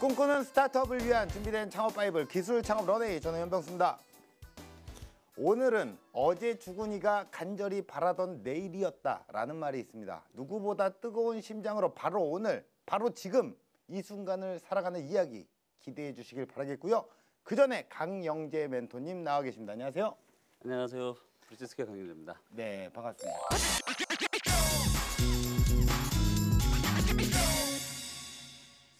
꿈꾸는 스타트업을 위한 준비된 창업 바이블 기술 창업 런웨이, 저는 현병수입니다. 오늘은 어제 죽은이가 간절히 바라던 내일이었다라는 말이 있습니다. 누구보다 뜨거운 심장으로 바로 오늘, 바로 지금 이 순간을 살아가는 이야기 기대해 주시길 바라겠고요. 그 전에 강영재 멘토님 나와 계십니다. 안녕하세요. 안녕하세요. 브리티스케어 강영재입니다. 네, 반갑습니다.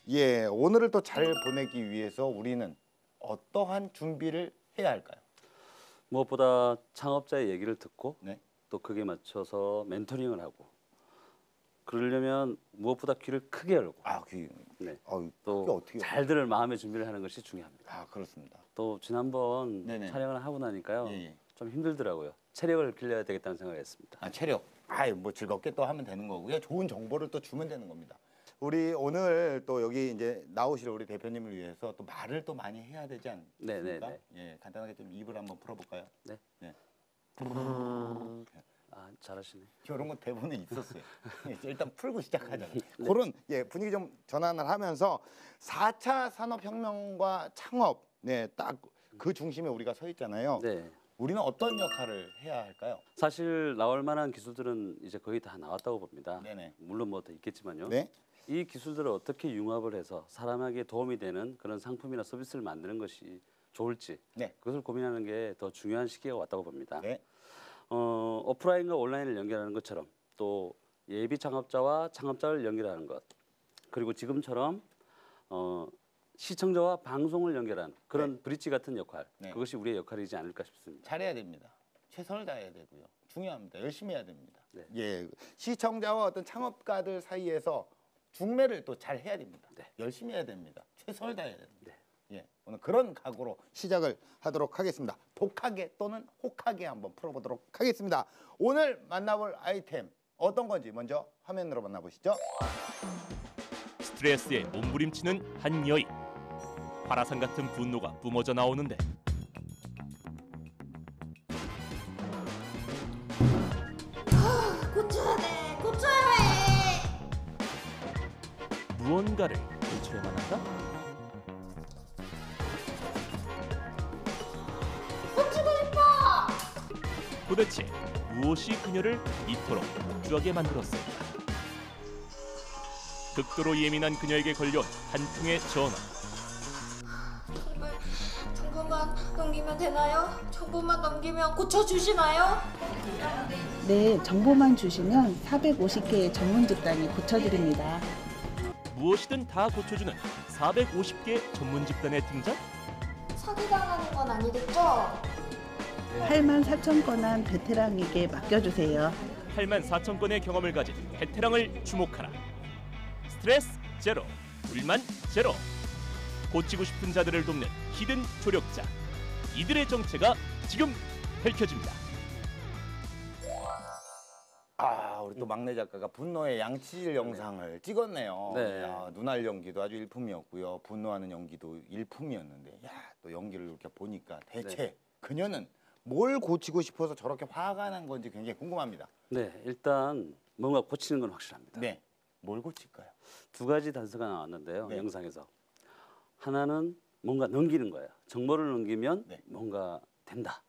예, 오늘을 또 잘 보내기 위해서 우리는 어떠한 준비를 해야 할까요? 무엇보다 창업자의 얘기를 듣고 네. 또 그게 맞춰서 멘토링을 하고 그러려면 무엇보다 귀를 크게 열고 네. 또 잘 들을 마음의 준비를 하는 것이 중요합니다. 그렇습니다. 또 지난번 네네. 촬영을 하고 나니까요. 예. 좀 힘들더라고요. 체력을 길러야 되겠다는 생각을 했습니다. 체력. 뭐 즐겁게 또 하면 되는 거고요. 좋은 정보를 또 주면 되는 겁니다. 우리 오늘 또 여기 이제 나오실 우리 대표님을 위해서 또 말을 또 많이 해야 되지 않습니까? 네네네. 예, 간단하게 좀 입을 한번 풀어볼까요? 네. 네. 잘하시네. 이런 거 대본에 있었어요. 일단 풀고 시작하잖아요. 그런 분위기 좀 전환을 하면서 4차 산업혁명과 창업, 딱 그 중심에 우리가 서 있잖아요. 네. 우리는 어떤 역할을 해야 할까요? 사실 나올 만한 기술들은 이제 거의 다 나왔다고 봅니다. 네네. 물론 뭐 더 있겠지만요. 네. 이 기술들을 어떻게 융합을 해서 사람에게 도움이 되는 그런 상품이나 서비스를 만드는 것이 좋을지 그것을 고민하는 게 더 중요한 시기가 왔다고 봅니다. 네. 오프라인과 온라인을 연결하는 것처럼 또 예비 창업자와 창업자를 연결하는 것 그리고 지금처럼 시청자와 방송을 연결한 그런 브릿지 같은 역할 그것이 우리의 역할이지 않을까 싶습니다. 잘해야 됩니다. 최선을 다해야 되고요. 중요합니다. 열심히 해야 됩니다. 네. 예, 시청자와 어떤 창업가들 사이에서 중매를 또 잘 해야 됩니다. 열심히 해야 됩니다. 최선을 다해야 됩니다. 예, 오늘 그런 각오로 시작을 하도록 하겠습니다. 독하게 또는 혹하게 한번 풀어보도록 하겠습니다. 오늘 만나볼 아이템 어떤 건지 먼저 화면으로 만나보시죠. 스트레스에 몸부림치는 한 여인. 화라산 같은 분노가 뿜어져 나오는데 고쳐야 돼! 고쳐야 해! 무언가를 고쳐야만 한다? 고치고 싶어! 도대체 무엇이 그녀를 이토록 폭주하게 만들었을까? 극도로 예민한 그녀에게 걸려온 한 통의 전화. 정보만 넘기면 되나요? 정보만 넘기면 고쳐주시나요? 네, 정보만 주시면 450개의 전문 집단이 고쳐드립니다. 무엇이든 다 고쳐주는 450개 전문 집단의 등장? 사기당하는 건 아니겠죠? 84,000건한 베테랑에게 맡겨주세요. 84,000건의 경험을 가진 베테랑을 주목하라. 스트레스 제로, 불만 제로. 고치고 싶은 자들을 돕는 히든 조력자. 이들의 정체가 지금 밝혀집니다. 우리 또 막내 작가가 분노의 양치질 영상을 찍었네요. 네. 눈알 연기도 아주 일품이었고요. 분노하는 연기도 일품이었는데, 또 연기를 이렇게 보니까 대체 그녀는 뭘 고치고 싶어서 저렇게 화가 난 건지 굉장히 궁금합니다. 네, 일단 뭔가 고치는 건 확실합니다. 네, 뭘 고칠까요? 두 가지 단서가 나왔는데요. 네. 영상에서. 하나는 뭔가 넘기는 거예요. 정보를 넘기면 네. 뭔가 된다.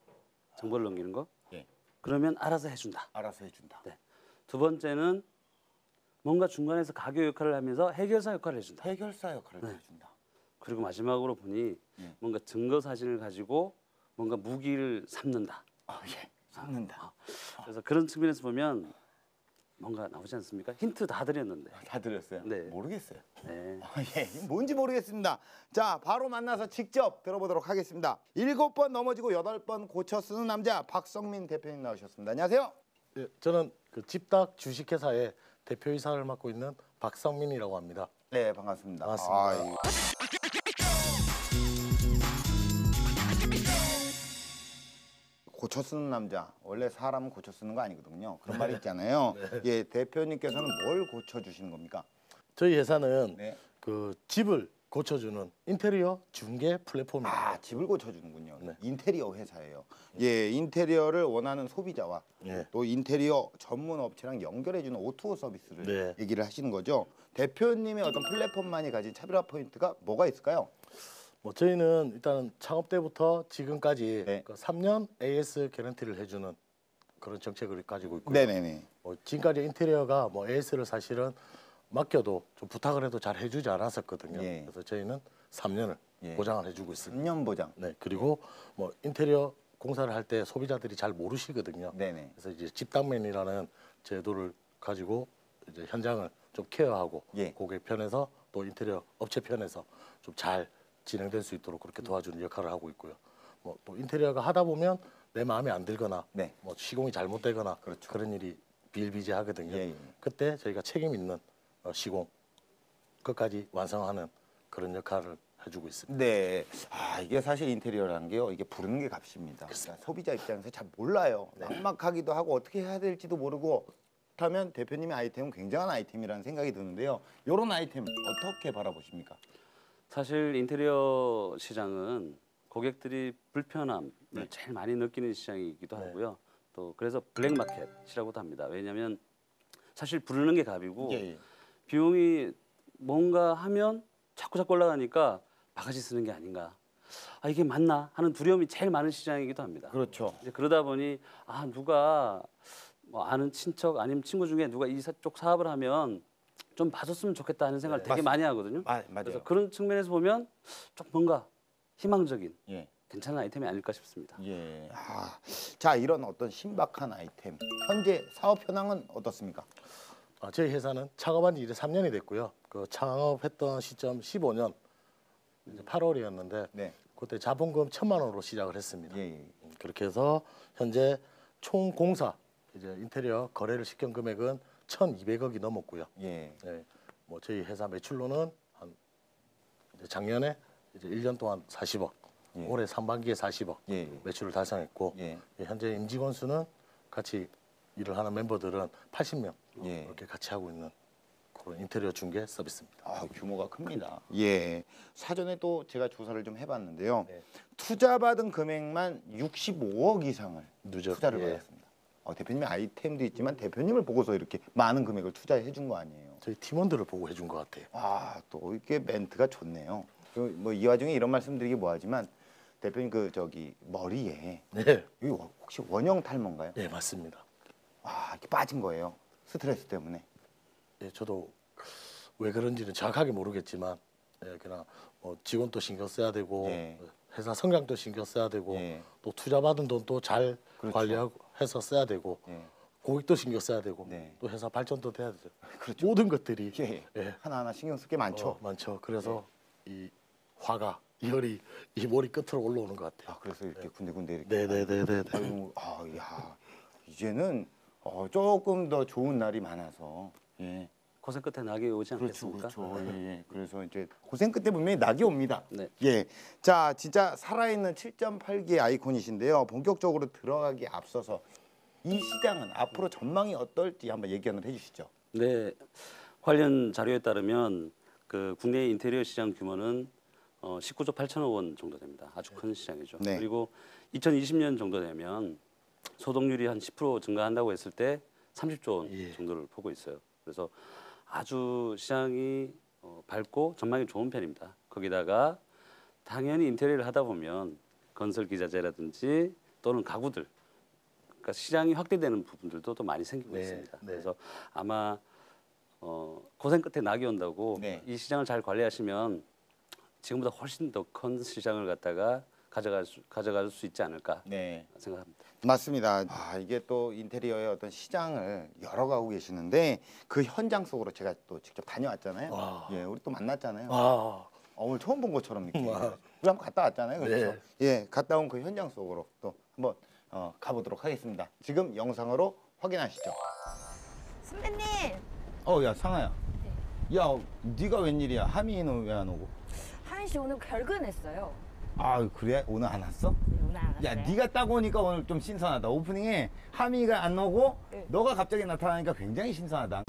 정보를 넘기는 거. 네. 그러면 알아서 해준다. 알아서 해준다. 네. 두 번째는 뭔가 중간에서 가교 역할을 하면서 해결사 역할을 해준다. 해결사 역할을 해준다. 그리고 마지막으로 보니 뭔가 증거 사진을 가지고 뭔가 무기를 삼는다. 삼는다. 그래서 그런 측면에서 보면 뭔가 나오지 않습니까? 힌트 다 드렸는데. 다 드렸어요? 네. 모르겠어요. 네. 뭔지 모르겠습니다. 자, 바로 만나서 직접 들어보도록 하겠습니다. 7번 넘어지고 8번 고쳐 쓰는 남자 박성민 대표님 나오셨습니다. 안녕하세요. 네, 저는 그 집닭 주식회사의 대표이사를 맡고 있는 박성민이라고 합니다. 네, 반갑습니다. 반갑습니다. 고쳐 쓰는 남자, 원래 사람은 고쳐 쓰는 거 아니거든요. 그런 말이 있잖아요. 대표님께서는 뭘 고쳐 주시는 겁니까? 저희 회사는 네. 그 집을 고쳐주는 인테리어 중개 플랫폼입니다. 아, 집을 고쳐주는군요. 네. 인테리어 회사예요. 예, 인테리어를 원하는 소비자와 예. 또 인테리어 전문 업체랑 연결해주는 O2O 서비스를 네. 얘기를 하시는 거죠. 대표님의 어떤 플랫폼만이 가진 차별화 포인트가 뭐가 있을까요? 뭐 저희는 일단 창업 때부터 지금까지 네. 그 3년 AS 개런티를 해주는 그런 정책을 가지고 있고요. 네네네. 지금까지 인테리어가 뭐 AS를 사실은 맡겨도 좀 부탁을 해도 잘 해주지 않았었거든요. 예. 그래서 저희는 3년을 예. 보장을 해주고 있습니다. 3년 보장. 네, 그리고 뭐 인테리어 공사를 할 때 소비자들이 잘 모르시거든요. 네네. 그래서 이제 집당맨이라는 제도를 가지고 이제 현장을 좀 케어하고 예. 고객 편에서 또 인테리어 업체 편에서 좀 잘 진행될 수 있도록 그렇게 도와주는 역할을 하고 있고요. 뭐 또 인테리어가 하다 보면 내 마음에 안 들거나 네. 뭐 시공이 잘못되거나 그렇죠. 그런 일이 비일비재하거든요. 예, 예. 그때 저희가 책임 있는 시공 끝까지 완성하는 그런 역할을 해주고 있습니다. 네. 아, 이게 사실 인테리어라는 게요. 이게 부르는 게 값입니다. 그러니까 소비자 입장에서 잘 몰라요. 막막하기도 하고 어떻게 해야 될지도 모르고 그렇다면 대표님의 아이템은 굉장한 아이템이라는 생각이 드는데요. 이런 아이템 어떻게 바라보십니까? 사실 인테리어 시장은 고객들이 불편함을 네. 제일 많이 느끼는 시장이기도 네. 하고요. 또 그래서 블랙마켓이라고도 합니다. 왜냐하면 사실 부르는 게 값이고 예. 비용이 뭔가 하면 자꾸 올라가니까 바가지 쓰는 게 아닌가. 아, 이게 맞나 하는 두려움이 제일 많은 시장이기도 합니다. 그렇죠. 이제 그러다 보니 아, 누가 뭐 아는 친척 아니면 친구 중에 누가 쪽 사업을 하면 좀 봐줬으면 좋겠다 하는 생각을 되게 맞습니다. 많이 하거든요. 맞아요. 그래서 그런 측면에서 보면 좀 뭔가 희망적인 예. 괜찮은 아이템이 아닐까 싶습니다. 예. 아, 자, 이런 어떤 신박한 아이템. 현재 사업 현황은 어떻습니까? 저희 회사는 창업한 지 이제 3년이 됐고요. 그 창업했던 시점 15년 이제 8월이었는데 네. 그때 자본금 1,000만 원으로 시작을 했습니다. 예. 그렇게 해서 현재 총 공사 이제 인테리어 거래를 시킨 금액은 1,200억이 넘었고요. 예. 네, 뭐 저희 회사 매출로는 한 이제 작년에 이제 1년 동안 40억, 예. 올해 상반기에 40억 예. 매출을 달성했고 예. 현재 임직원 수는 같이 일을 하는 멤버들은 80명 예. 이렇게 같이 하고 있는 그런 인테리어 중개 서비스입니다. 아, 규모가 큽니다. 예. 사전에 또 제가 조사를 좀 해봤는데요. 네. 투자받은 금액만 65억 이상을 누적, 투자를 예. 받았습니다. 대표님의 아이템도 있지만 대표님을 보고서 이렇게 많은 금액을 투자해 준 거 아니에요. 저희 팀원들을 보고 해준 것 같아요. 아, 또 이게 멘트가 좋네요. 뭐 이 와중에 이런 말씀드리기 뭐하지만 대표님 그 저기 머리에 네, 이게 혹시 원형 탈모인가요? 네 맞습니다. 아, 이렇게 빠진 거예요. 스트레스 때문에. 예, 저도 왜 그런지는 정확하게 모르겠지만 예, 그냥 뭐 직원도 신경 써야 되고 예. 회사 성장도 신경 써야 되고 예. 또 투자 받은 돈도 잘 그렇죠. 관리하고 해서 써야 되고 예. 고객도 신경 써야 되고 네. 또 회사 발전도 돼야 되죠. 그렇죠. 모든 것들이 예. 예, 하나하나 신경 쓸 게 많죠. 많죠. 그래서 이 화가 열이 이 머리 끝으로 올라오는 것 같아요. 아, 그래서 이렇게 군데군데 이렇게. 네네네네. 아이고, 야, 이제는 조금 더 좋은 날이 많아서. 예. 고생 끝에 낙이 오지 그렇죠, 않겠습니까? 그렇죠. 예. 그래서 이제 고생 끝에 분명히 낙이 옵니다. 네. 예. 자, 진짜 살아있는 7.8기의 아이콘이신데요. 본격적으로 들어가기 앞서서 이 시장은 앞으로 전망이 어떨지 한번 얘기 한번 해주시죠. 네, 관련 자료에 따르면 그 국내 인테리어 시장 규모는 19조 8천억 원 정도 됩니다. 아주 큰 시장이죠. 네. 그리고 2020년 정도 되면 소득률이 한 10% 증가한다고 했을 때 30조 원 예. 정도를 보고 있어요. 그래서 아주 시장이 밝고 전망이 좋은 편입니다. 거기다가 당연히 인테리어를 하다 보면 건설 기자재라든지 또는 가구들, 그러니까 시장이 확대되는 부분들도 또 많이 생기고 네, 있습니다. 네. 그래서 아마 고생 끝에 낙이 온다고 네. 이 시장을 잘 관리하시면 지금보다 훨씬 더 큰 시장을 갖다가 가져갈 수 있지 않을까 네. 생각합니다. 맞습니다. 아, 이게 또 인테리어의 어떤 시장을 열어가고 계시는데 그 현장 속으로 제가 또 직접 다녀왔잖아요. 와. 예, 우리 또 만났잖아요. 아, 오늘 처음 본 것처럼 이렇게. 와. 우리 한번 갔다 왔잖아요. 그렇죠? 네. 예, 갔다 온 그 현장 속으로 또 한번 가보도록 하겠습니다. 지금 영상으로 확인하시죠. 선배님, 야, 상아야. 야, 네가 웬일이야? 하민이는 왜 안 오고? 하민 씨 오늘 결근했어요. 아, 그래? 오늘 안 왔어? 네, 오늘 안 왔어요. 야, 네가 딱 오니까 오늘 좀 신선하다. 오프닝에 하민이가 안 오고 네. 너가 갑자기 나타나니까 굉장히 신선하다.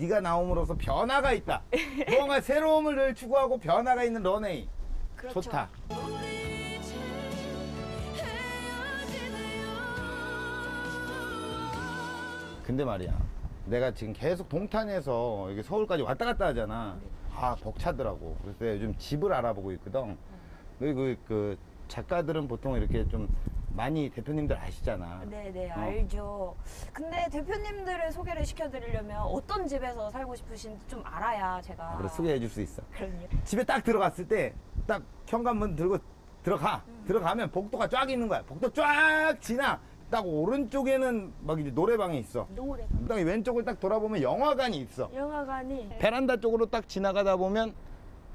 네가 나옴으로써 변화가 있다. 무언가 새로움을 늘 추구하고 변화가 있는 런웨이. 그렇죠. 좋다. 근데 말이야, 내가 지금 계속 동탄에서 여기 서울까지 왔다 갔다 하잖아. 아, 벅차더라고. 그래서 요즘 집을 알아보고 있거든. 그 작가들은 보통 이렇게 좀 많이 대표님들 아시잖아. 네네 알죠. 근데 대표님들을 소개를 시켜드리려면 어떤 집에서 살고 싶으신지 좀 알아야 제가. 그래, 소개해 줄 수 있어. 그럼요. 집에 딱 들어갔을 때 딱 현관문 들고 들어가. 들어가면 복도가 쫙 있는 거야. 복도 쫙 지나. 딱 오른쪽에는 막 이제 노래방이 있어. 노래. 딱 왼쪽을 딱 돌아보면 영화관이 있어. 영화관이. 베란다 쪽으로 딱 지나가다 보면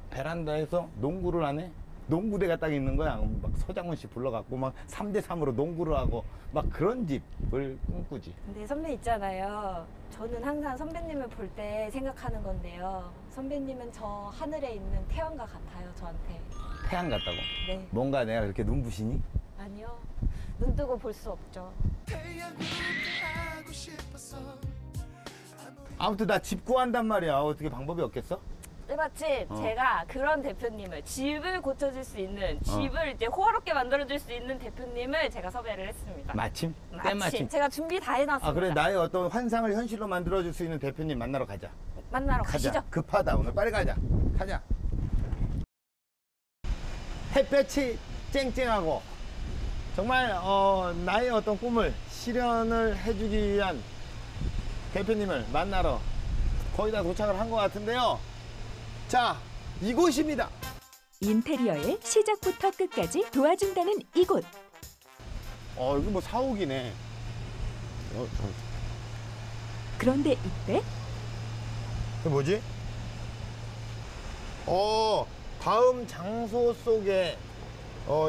베란다에서 농구를 하네. 농구대가 딱 있는 거야. 막 서장훈 씨 불러갖고 막 3대3으로 농구를 하고 막 그런 집을 꿈꾸지. 근데 선배 있잖아요. 저는 항상 선배님을 볼 때 생각하는 건데요. 선배님은 저 하늘에 있는 태양과 같아요, 저한테. 태양 같다고. 네. 뭔가 내가 그렇게 눈부시니? 아니요. 눈 뜨고 볼 수 없죠. 아무튼 나 집 구한단 말이야. 어떻게 방법이 없겠어? 때마침 제가 그런 대표님을 집을 고쳐줄 수 있는 집을 이제 호화롭게 만들어줄 수 있는 대표님을 제가 섭외를 했습니다. 마침? 마침 때마침. 제가 준비 다 해놨습니다. 아 그래, 나의 어떤 환상을 현실로 만들어줄 수 있는 대표님 만나러 가자. 만나러 가자. 가시죠. 급하다 오늘. 빨리 가자. 가자. 햇볕이 쨍쨍하고 정말 나의 어떤 꿈을 실현을 해주기 위한 대표님을 만나러 거의 다 도착을 한 것 같은데요. 자, 이곳입니다. 인테리어의 시작부터 끝까지 도와준다는 이곳. 이거 뭐 사옥이네. 그런데 이때 그 뭐지? 다음 장소 속에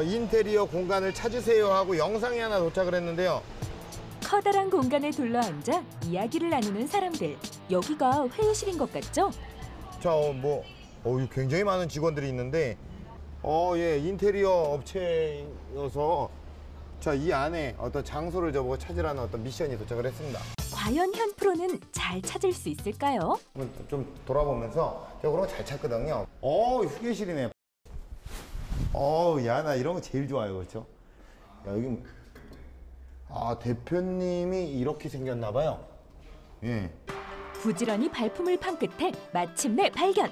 인테리어 공간을 찾으세요 하고 영상이 하나 도착을 했는데요. 커다란 공간에 둘러앉아 이야기를 나누는 사람들. 여기가 회의실인 것 같죠? 자, 굉장히 많은 직원들이 있는데, 예, 인테리어 업체여서, 자, 이 안에 어떤 장소를 저보고 찾으라는 어떤 미션이 도착을 했습니다. 과연 현 프로는 잘 찾을 수 있을까요? 좀 돌아보면서, 제가 그런 거 잘 찾거든요. 휴게실이네. 야, 나 이런 거 제일 좋아요, 그렇죠? 야, 여기, 대표님이 이렇게 생겼나-봐요. 예. 부지런히 발품을 판 끝에 마침내 발견.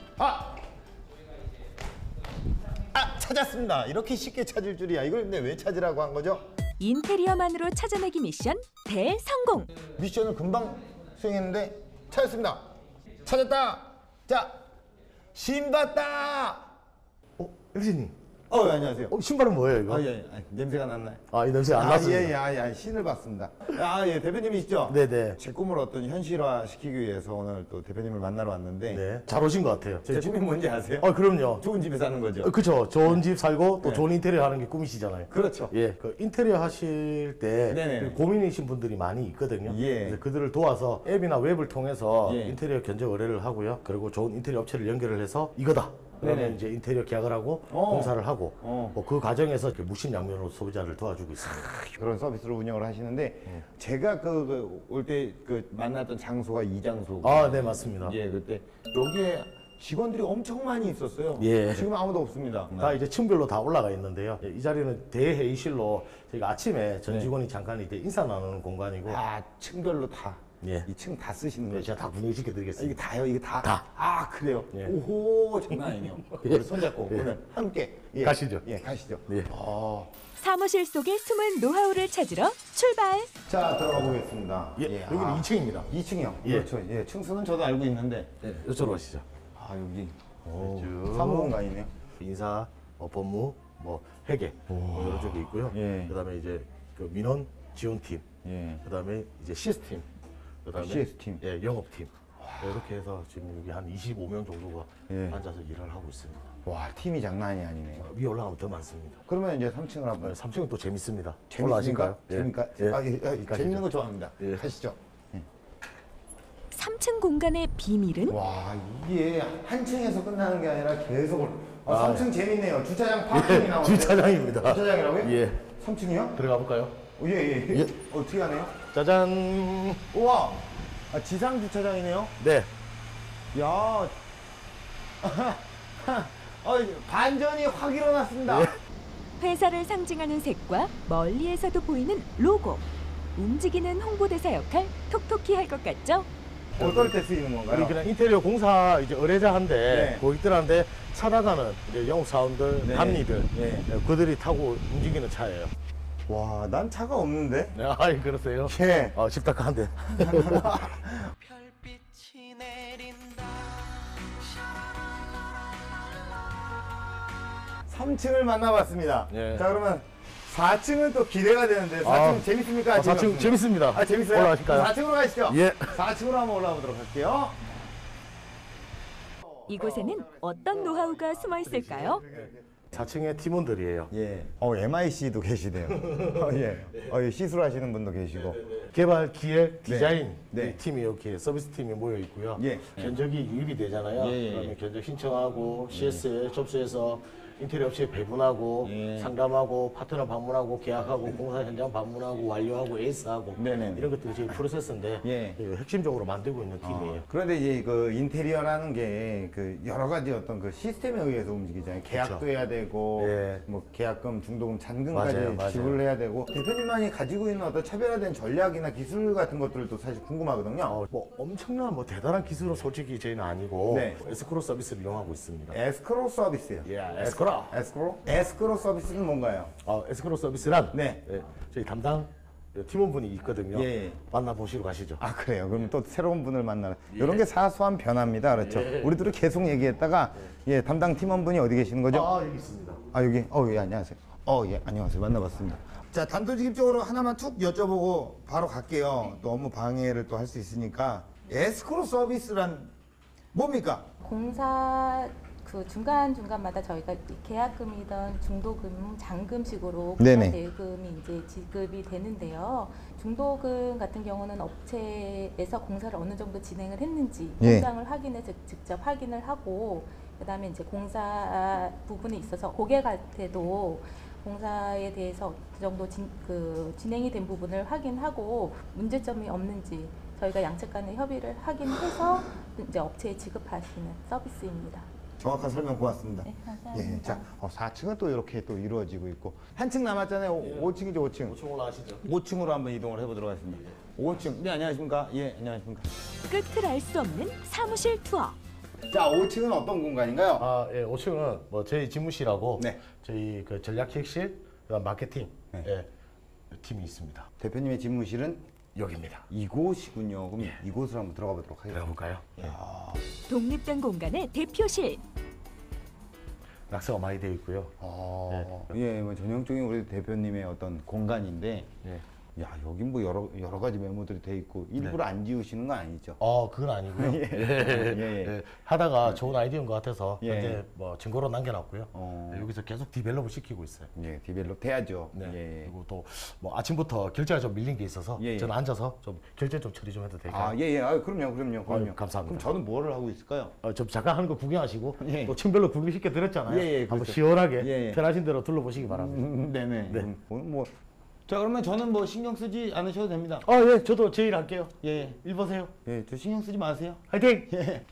찾았습니다. 이렇게 쉽게 찾을 줄이야. 이걸 근데 왜 찾으라고 한 거죠? 인테리어만으로 찾아내기 미션 대성공. 미션을 금방 수행했는데 찾았습니다. 찾았다. 자, 신봤다. 형님. 안녕하세요. 신발은 뭐예요 이거? 예. 냄새가 났나요? 이 냄새 안 났습니다. 예. 신을 봤습니다. 예, 대표님이시죠? 네네. 제 꿈을 어떤 현실화 시키기 위해서 오늘 또 대표님을 만나러 왔는데. 네. 잘 오신 것 같아요. 제 꿈이 뭔지 아세요? 그럼요. 좋은 집에 사는 거죠. 그렇죠. 좋은 집 살고 또 네. 좋은 인테리어 하는 게 꿈이시잖아요. 그렇죠. 예, 그 인테리어 하실 때 네네. 고민이신 분들이 많이 있거든요. 예. 그래서 그들을 도와서 앱이나 웹을 통해서 예. 인테리어 견적 의뢰를 하고요. 그리고 좋은 인테리어 업체를 연결을 해서 이거다. 그러면 네네. 이제 인테리어 계약을 하고 공사를 하고 그 과정에서 이렇게 무심양면으로 소비자를 도와주고 있습니다. 그런 서비스를 운영을 하시는데 제가 올 때 만났던 장소가 이 장소고. 네, 맞습니다. 예, 그때 여기에 직원들이 엄청 많이 있었어요. 예. 지금 아무도 없습니다. 다 이제 층별로 다 올라가 있는데요. 이 자리는 대회의실로 저희가 아침에 전 네. 직원이 잠깐 이제 인사 나누는 공간이고 층별로 다. 예. 이 층 다 쓰시는 네, 거죠? 제가 다 분위기 이게 시켜드리겠습니다. 다요? 이게 다? 다. 그래요? 예. 오호, 장난 아니네요. 우리 손잡고 예. 오늘 함께. 예. 가시죠. 예, 가시죠. 예. 사무실 속의 숨은 노하우를 찾으러 출발. 자, 들어가 보겠습니다. 예, 여기는 2층입니다. 2층이요? 예. 그렇죠. 예, 층수는 저도 알고 있는데. 네, 이쪽으로 오시죠. 여기. 쭉. 사무공간이네요. 인사, 법무, 회계 이런 쪽에 있고요. 예. 그다음에 이제 그 민원 지원팀, 예. 그다음에 이제 CS팀, 그다음에 CS팀. 예, 영업팀. 이렇게 해서 지금 여기 한 25명 정도가 예. 앉아서 일을 하고 있습니다. 와, 팀이 장난이 아니네요. 위에 올라가면 더 많습니다. 그러면 이제 3층을 한번. 3층은 또 재밌습니다. 재밌습니까? 올라가실까요? 재밌까? 예. 재밌는 거 좋아합니다. 예. 가시죠. 3층 공간의 비밀은 와, 이게 한 층에서 끝나는 게 아니라 계속 3층 재밌네요. 주차장 파킹이 나오네요. 주차장입니다. 주차장이라고요? 예. 3층이요? 들어가 볼까요? 예. 예. 어떻게 하네요? 짜잔. 우와! 지상 주차장이네요? 네. 야, 반전이 확 일어났습니다. 회사를 상징하는 색과 멀리에서도 보이는 로고. 움직이는 홍보대사 역할 톡톡히 할 것 같죠? 어떨 때 쓰이는 건가요? 우리 그냥 인테리어 공사 이제 의뢰자한테 네. 고객들한테 찾아가는 이제 영업사원들, 네. 감리들 네. 그들이 타고 움직이는 차예요. 와, 난 차가 없는데? 네, 아이 그러세요? 예. 집딱한데. 3층을 만나봤습니다. 예. 자, 그러면 4층은 또 기대가 되는데 4층 재밌습니까? 4층 재밌습니다. 아, 재밌어요? 올라가실까요? 4층으로 가시죠. 예. 4층으로 한번 올라가 보도록 할게요. 이곳에는 어떤 노하우가 숨어 있을까요? 4층의 팀원들이에요. 예. MIC도 계시네요. 예. 시술하시는 분도 계시고. 개발, 기획, 디자인 네. 이 팀이 이렇게 서비스 팀이 모여 있고요. 예. 견적이 유입이 되잖아요. 예. 그러면 견적 신청하고 CS에 접수해서 인테리어 업체에 배분하고 상담하고 파트너 방문하고 계약하고 공사 현장 방문하고 완료하고 에이스하고 네네. 이런 것들이 저희 프로세스인데 예. 핵심적으로 만들고 있는 팀이에요. 그런데 이제 그 인테리어라는 게 그 여러 가지 어떤 그 시스템에 의해서 움직이잖아요. 계약도 그렇죠. 해야 되고, 예. 뭐 계약금, 중도금, 잔금까지 맞아요. 지불을 해야 되고. 대표님만이 가지고 있는 어떤 차별화된 전략이나 기술 같은 것들도 사실 궁금하거든요. 뭐 엄청난 뭐 대단한 기술은 솔직히 저희는 아니고 네. 에스크로 서비스를 이용하고 있습니다. 에스크로 서비스요. 예, 에스크로. 에스크로 서비스는 뭔가요? 에스크로 서비스란 네. 저희 담당 팀원분이 있거든요. 예. 만나보시러 가시죠. 아, 그래요. 그럼 또 새로운 분을 만나는 이런 게 사소한 변화입니다. 그렇죠. 우리들은 계속 얘기했다가 담당 팀원분이 어디 계시는 거죠? 여기 있습니다. 여기. 예, 안녕하세요. 예, 안녕하세요. 만나봤습니다. 자, 단도직입적으로 하나만 툭 여쭤보고 바로 갈게요. 너무 방해를 또 할 수 있으니까. 에스크로 서비스란 뭡니까? 공사 그 중간마다 저희가 계약금이든 중도금, 잔금식으로 네네. 공사 대금이 이제 지급이 되는데요. 중도금 같은 경우는 업체에서 공사를 어느 정도 진행을 했는지 현장을 확인해서 직접 확인을 하고, 그다음에 이제 공사 부분에 있어서 고객한테도 공사에 대해서 그 정도 진행이 된 부분을 확인하고 문제점이 없는지 저희가 양측 간의 협의를 확인해서 이제 업체에 지급하시는 서비스입니다. 정확한 설명 고맙습니다. 네, 감사합니다. 예, 자, 4층은 또 이렇게 또 이루어지고 있고 한 층 남았잖아요. 5층이죠, 5층. 5층 올라가시죠. 5층으로 한번 이동을 해보도록 하겠습니다. 5층. 네, 안녕하십니까? 예, 안녕하십니까? 끝을 알 수 없는 사무실 투어. 자, 5층은 어떤 공간인가요? 5층은 뭐 저희 집무실하고 네. 저희 그 전략기획실, 그다음 마케팅 팀이 있습니다. 대표님의 집무실은 여기입니다. 이곳이군요. 그럼 이곳을 한번 들어가 보도록 하겠습니다. 들어볼까요? 독립된 공간의 대표실. 낙서가 많이 되어 있고요. 예, 뭐 전형적인 우리 대표님의 어떤 공간인데, 네. 야, 여긴 뭐 여러 가지 메모들이 돼 있고 일부러 안 지우시는 거 아니죠? 그건 아니고요. 예. 하다가 좋은 아이디어인 것 같아서 예. 이제 뭐 증거로 남겨놨고요. 여기서 계속 디벨롭을 시키고 있어요. 예, 디벨롭 돼야죠. 네. 예. 그리고 또 뭐 아침부터 결제가 좀 밀린 게 있어서 예. 저는 앉아서 좀 결제 좀 처리 좀 해도 될까요? 예. 그럼요. 감사합니다. 그럼 저는 뭐를 하고 있을까요? 좀 잠깐 하는 거 구경하시고 예. 또 층별로 구경시켜 드렸잖아요. 예, 한번 그렇죠. 시원하게 예. 편하신 대로 둘러보시기 바랍니다. 네네. 네. 오늘 뭐. 자, 그러면 저는 뭐 신경 쓰지 않으셔도 됩니다. 예, 저도 제 일 할게요. 예. 일 보세요. 예, 저 신경 쓰지 마세요. 화이팅! 예.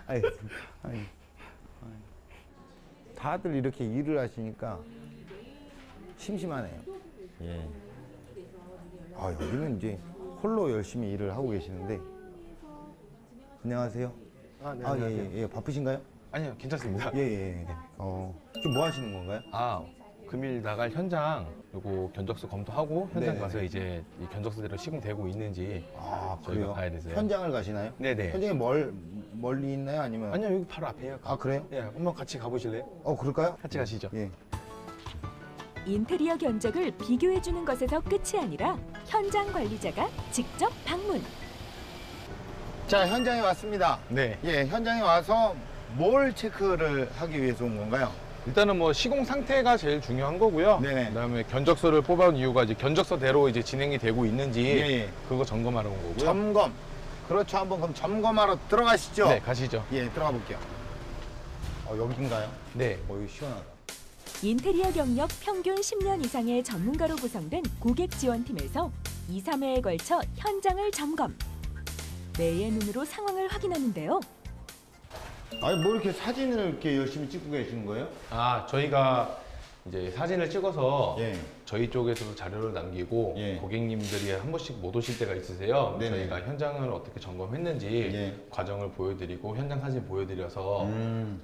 알겠습니다. 다들 이렇게 일을 하시니까 심심하네요. 예. 여기는 이제 홀로 열심히 일을 하고 계시는데. 안녕하세요. 네, 안녕하세요. 예. 바쁘신가요? 아니요, 괜찮습니다. 예. 지금 뭐 하시는 건가요? 금일 나갈 현장 요거 견적서 검토하고 현장 네네. 가서 이제 이 견적서대로 시공되고 있는지 저희가 그래요? 봐야 돼서요. 현장을 가시나요? 네네. 현장이 멀리 있나요? 아니면? 아니요, 여기 바로 앞에요. 그래요? 예, 한번 같이 가보실래요? 그럴까요? 같이 가시죠. 예. 인테리어 견적을 비교해주는 것에서 끝이 아니라 현장 관리자가 직접 방문. 자, 현장에 왔습니다. 네. 예, 현장에 와서 뭘 체크를 하기 위해서 온 건가요? 일단은 뭐 시공 상태가 제일 중요한 거고요. 네네. 그다음에 견적서를 뽑아온 이유가 이제 견적서대로 이제 진행이 되고 있는지 예. 그거 점검하러 온 거고요. 점검. 그렇죠. 한번 그럼 점검하러 들어가시죠. 네, 가시죠. 예, 들어가 볼게요. 여긴가요? 네. 여기 시원하다. 인테리어 경력 평균 10년 이상의 전문가로 구성된 고객 지원팀에서 2, 3회에 걸쳐 현장을 점검. 매의 눈으로 상황을 확인하는데요. 아니 뭐 이렇게 사진을 이렇게 열심히 찍고 계시는 거예요? 아, 저희가 이제 사진을 찍어서 예. 저희 쪽에서도 자료를 남기고 예. 고객님들이 한 번씩 못 오실 때가 있으세요. 네네. 저희가 현장을 어떻게 점검했는지 예. 과정을 보여드리고 현장 사진 보여드려서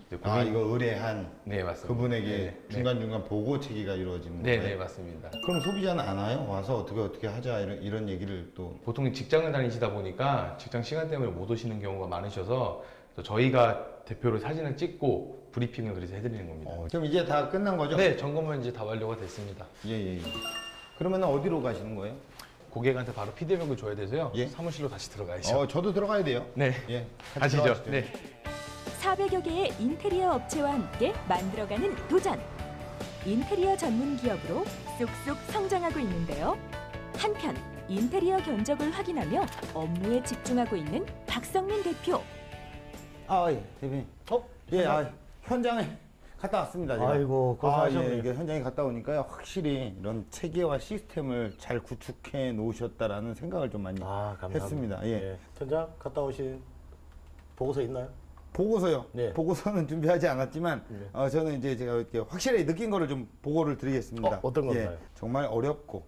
이제 아 이거 의뢰한 네, 맞습니다. 그분에게 네, 중간중간 보고 체계가 이루어지는 네, 거예요? 네, 맞습니다. 그럼 소비자는 안 와요? 와서 어떻게 하자 이런 얘기를 또 보통 직장을 다니시다 보니까 직장 시간 때문에 못 오시는 경우가 많으셔서 또 저희가 대표로 사진을 찍고 브리핑을 그래서 해드리는 겁니다. 그럼 이제 다 끝난 거죠? 네, 점검은 이제 다 완료가 됐습니다. 예. 그러면 어디로 가시는 거예요? 고객한테 바로 피드백을 줘야 돼서요. 예? 사무실로 다시 들어가야죠. 저도 들어가야 돼요. 네, 예. 가시죠. 들어가시죠. 네. 400여 개의 인테리어 업체와 함께 만들어가는 도전. 인테리어 전문 기업으로 쑥쑥 성장하고 있는데요. 한편 인테리어 견적을 확인하며 업무에 집중하고 있는 박성민 대표. 예, 대표님. 예, 현장에 갔다 왔습니다. 제가. 아이고, 고생하셨네요. 이게 현장에 갔다 오니까요, 확실히 이런 체계와 시스템을 잘 구축해 놓으셨다라는 생각을 좀 많이 감사합니다. 했습니다. 예. 현장 갔다 오신 보고서 있나요? 보고서요. 네. 보고서는 준비하지 않았지만 저는 이제 제가 이렇게 확실히 느낀 거를 좀 보고를 드리겠습니다. 어떤 건가요? 정말 어렵고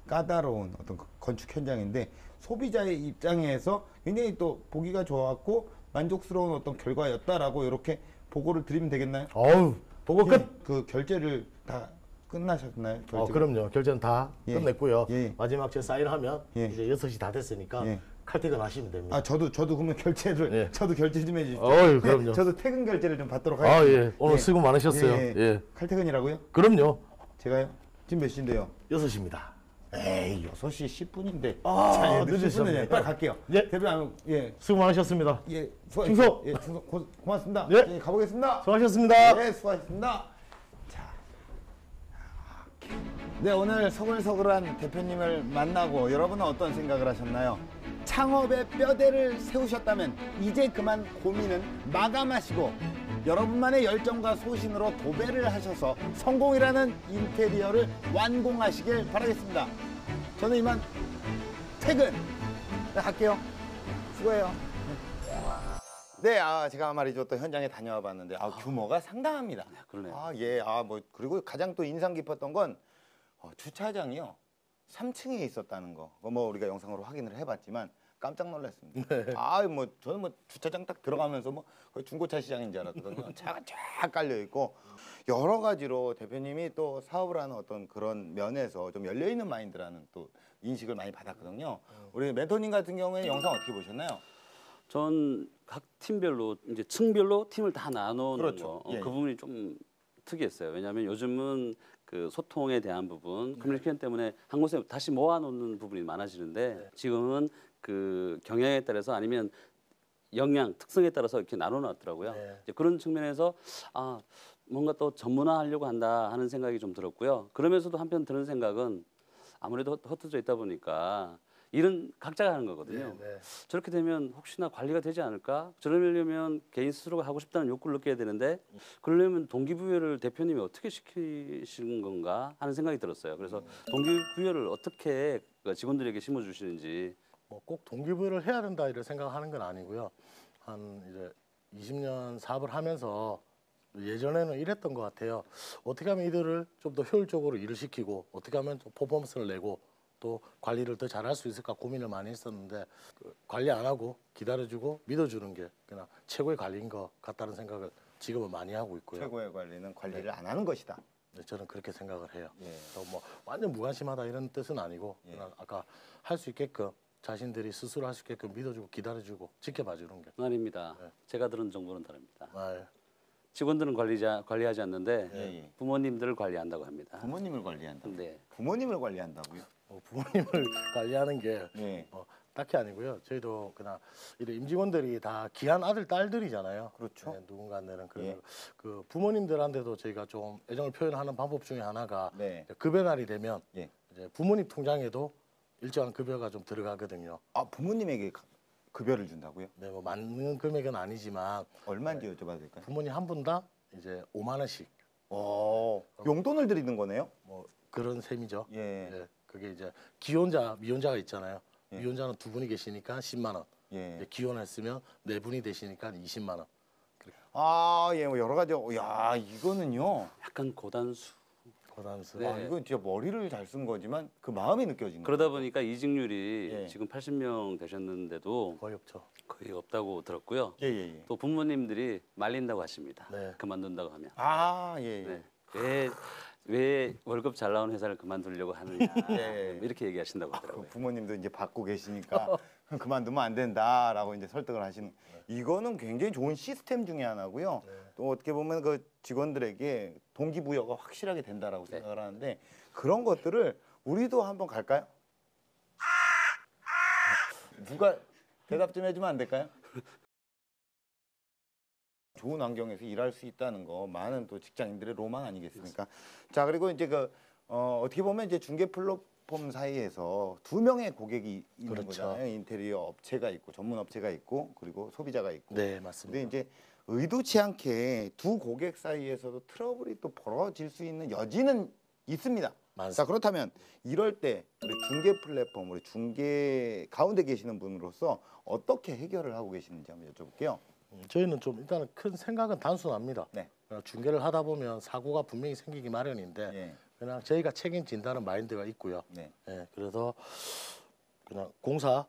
까다로운 어떤 건축 현장인데 소비자의 입장에서 굉장히 또 보기가 좋았고 만족스러운 어떤 결과였다라고 이렇게 보고를 드리면 되겠나요? 보고 끝! 그 결제를 다 끝나셨나요? 결제가? 그럼요. 결제는 다 예. 끝냈고요. 예. 마지막 제 사인하면 예. 이제 6시 다 됐으니까 예. 칼퇴근 하시면 됩니다. 저도 그러면 결제를 예. 저도 결제 좀 해주시죠. 그럼요. 저도 퇴근 결제를 좀 받도록 하겠습니다. 예. 오늘 수고 많으셨어요. 예. 칼퇴근이라고요? 그럼요. 제가요? 지금 몇 시인데요? 6시입니다. 에이 6시 10분인데 늦으셨네. 빨리 갈게요. 예. 대표님 수고 많으셨습니다. 예, 충성! 예, 충성 고맙습니다. 예. 예, 가보겠습니다. 수고하셨습니다. 네, 수고하셨습니다. 자, 네 오늘 서글서글한 대표님을 만나고 여러분은 어떤 생각을 하셨나요? 창업의 뼈대를 세우셨다면 이제 그만 고민은 마감하시고 여러분만의 열정과 소신으로 도배를 하셔서 성공이라는 인테리어를 완공하시길 바라겠습니다. 저는 이만 퇴근! 네, 갈게요. 수고해요. 네, 제가 말이죠. 또 현장에 다녀와 봤는데 규모가 상당합니다. 그러네요. 그리고 가장 또 인상 깊었던 건 주차장이요. 3층에 있었다는 거. 뭐 우리가 영상으로 확인을 해봤지만 깜짝 놀랐습니다. 저는 주차장 딱 들어가면서 거의 중고차 시장인 줄 알았거든요. 차가 쫙 깔려 있고 여러 가지로 대표님이 또 사업을 하는 어떤 그런 면에서 좀 열려 있는 마인드라는 또 인식을 많이 받았거든요. 우리 멘토님 같은 경우에 영상 어떻게 보셨나요? 전 각 팀별로 이제 층별로 팀을 다 나누는 그렇죠. 거, 예, 그 예. 부분이 좀 특이했어요. 왜냐하면 요즘은 그 소통에 대한 부분, 커뮤니케이션 때문에 한 곳에 다시 모아놓는 부분이 많아지는데 지금은 그 경향에 따라서 아니면 역량, 특성에 따라서 이렇게 나눠놨더라고요. 이제 그런 측면에서 뭔가 또 전문화하려고 한다 하는 생각이 좀 들었고요. 그러면서도 한편 드는 생각은 아무래도 흩어져 있다 보니까 일은 각자가 하는 거거든요. 저렇게 되면 혹시나 관리가 되지 않을까? 저러려면 개인 스스로가 하고 싶다는 욕구를 느껴야 되는데 그러려면 동기부여를 대표님이 어떻게 시키시는 건가 하는 생각이 들었어요. 그래서 동기부여를 어떻게 직원들에게 심어주시는지. 꼭 동기부여를 해야 된다 이런 생각하는 건 아니고요. 한 이제 20년 사업을 하면서 예전에는 이랬던 것 같아요. 어떻게 하면 이들을 좀 더 효율적으로 일을 시키고 어떻게 하면 좀 퍼포먼스를 내고 또 관리를 더 잘할 수 있을까 고민을 많이 했었는데 관리 안 하고 기다려주고 믿어주는 게 그냥 최고의 관리인 것 같다는 생각을 지금은 많이 하고 있고요. 최고의 관리는 관리를 안 하는 것이다. 네, 저는 그렇게 생각을 해요. 또 완전 무관심하다 이런 뜻은 아니고 그냥 아까 할 수 있게끔 자신들이 스스로 할 수 있게끔 믿어주고 기다려주고 지켜봐주는 게. 아닙니다. 제가 들은 정보는 다릅니다. 예. 직원들은 관리하지 않는데 부모님들을 관리한다고 합니다. 부모님을 관리한다고? 네. 부모님을 관리한다고요? 부모님을 관리하는 게 딱히 아니고요. 저희도 그냥 이런 임직원들이 다 귀한 아들 딸들이잖아요. 그렇죠. 누군가는 그 부모님들한테도 저희가 좀 애정을 표현하는 방법 중에 하나가 급여 날이 되면 이제 부모님 통장에도 일정한 급여가 좀 들어가거든요. 부모님에게 급여를 준다고요? 네, 맞는 금액은 아니지만 얼마인지 여쭤봐도 될까요? 부모님 한 분당 이제 5만 원씩. 용돈을 드리는 거네요? 그런 셈이죠. 예. 그게 이제 기혼자, 미혼자가 있잖아요. 미혼자는 두 분이 계시니까 10만 원. 예. 이제 기원했으면 네 분이 되시니까 20만 원. 아, 예, 뭐 여러 가지. 야, 이거는요. 약간 고단수. 고단수. 네. 아, 이건 진짜 머리를 잘 쓴 거지만 그 마음이 느껴진 거예요. 그러다 보니까 이직률이 예. 지금 80명 되셨는데도 거의 없죠. 거의 없다고 들었고요. 예, 예, 예. 또 부모님들이 말린다고 하십니다. 네. 그만둔다고 하면. 아, 예, 예. 네. 왜 월급 잘 나오는 회사를 그만두려고 하느냐 예. 이렇게 얘기하신다고 그 하더라고요. 부모님도 이제 받고 계시니까 그만두면 안 된다라고 이제 설득을 하시는. 이거는 굉장히 좋은 시스템 중에 하나고요. 또 어떻게 보면 그 직원들에게 동기부여가 확실하게 된다라고 생각을 하는데 그런 것들을 우리도 한번 갈까요? 누가 대답 좀 해주면 안 될까요? 좋은 환경에서 일할 수 있다는 거 많은 또 직장인들의 로망 아니겠습니까? 자, 그리고 이제 어떻게 보면 이제 중개 플랫폼 사이에서 두 명의 고객이 있는 그렇죠. 거잖아요. 인테리어 업체가 있고 전문 업체가 있고 그리고 소비자가 있고. 네, 맞습니다. 근데 이제 의도치 않게 두 고객 사이에서도 트러블이 또 벌어질 수 있는 여지는 있습니다. 많습니다. 자, 그렇다면 이럴 때 우리 중개 플랫폼, 우리 중개 가운데 계시는 분으로서 어떻게 해결을 하고 계시는지 한번 여쭤볼게요. 저희는 좀 일단은 큰 생각은 단순합니다. 네. 중개를 하다 보면 사고가 분명히 생기기 마련인데 예. 그냥 저희가 책임진다는 마인드가 있고요. 네. 예, 그래서 그냥 공사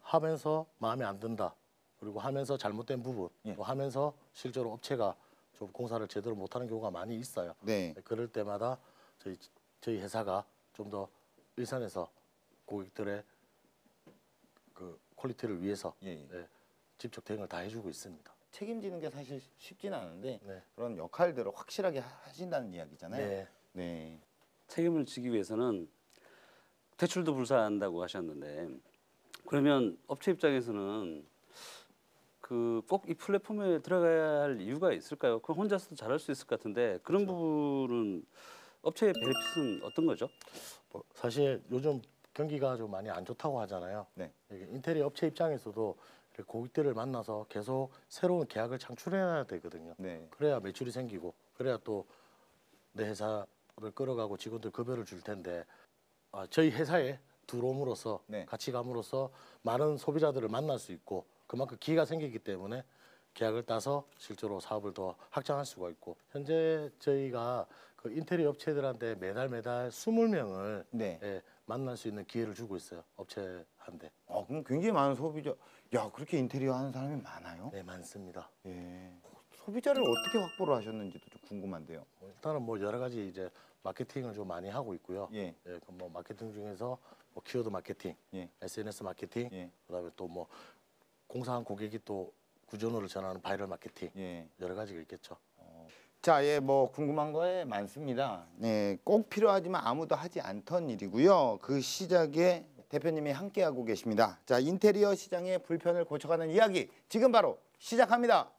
하면서 마음에 안 든다. 그리고 하면서 잘못된 부분, 예. 또 하면서 실제로 업체가 좀 공사를 제대로 못하는 경우가 많이 있어요. 네. 그럴 때마다 저희 회사가 좀 더 일선에서 고객들의 그 퀄리티를 위해서 예, 예. 예, 직접 대응을 다 해주고 있습니다. 책임지는 게 사실 쉽지는 않은데 네. 그런 역할들을 확실하게 하신다는 이야기잖아요. 네. 네. 책임을 지기 위해서는 대출도 불사한다고 하셨는데 그러면 업체 입장에서는 그 꼭 이 플랫폼에 들어가야 할 이유가 있을까요? 그럼 혼자서도 잘할 수 있을 것 같은데 그런 부분은 업체의 베네핏은 어떤 거죠? 뭐 사실 요즘 경기가 좀 많이 안 좋다고 하잖아요. 네. 이게 인테리어 업체 입장에서도 이렇게 고객들을 만나서 계속 새로운 계약을 창출해야 되거든요. 네. 그래야 매출이 생기고 그래야 또 내 회사를 끌어가고 직원들 급여를 줄 텐데 저희 회사에 들어옴으로써 네. 같이 감으로써 많은 소비자들을 만날 수 있고 그만큼 기회가 생기기 때문에 계약을 따서 실제로 사업을 더 확장할 수가 있고 현재 저희가 그 인테리어 업체들한테 매달 20명을 네. 예, 만날 수 있는 기회를 주고 있어요. 업체한테. 그럼 굉장히 많은 소비자. 야, 그렇게 인테리어 하는 사람이 많아요? 네, 많습니다. 예. 소비자를 어떻게 확보를 하셨는지도 좀 궁금한데요. 일단은 뭐 여러 가지 이제 마케팅을 좀 많이 하고 있고요. 예. 예, 그 뭐 마케팅 중에서 뭐 키워드 마케팅, 예. SNS 마케팅, 예. 그다음에 또 뭐 공사한 고객이 또 구전으로 전하는 바이럴 마케팅 예. 여러 가지가 있겠죠. 자, 예, 뭐 궁금한 거에 많습니다. 네, 꼭 필요하지만 아무도 하지 않던 일이고요. 그 시작에 대표님이 함께하고 계십니다. 자, 인테리어 시장의 불편을 고쳐가는 이야기 지금 바로 시작합니다.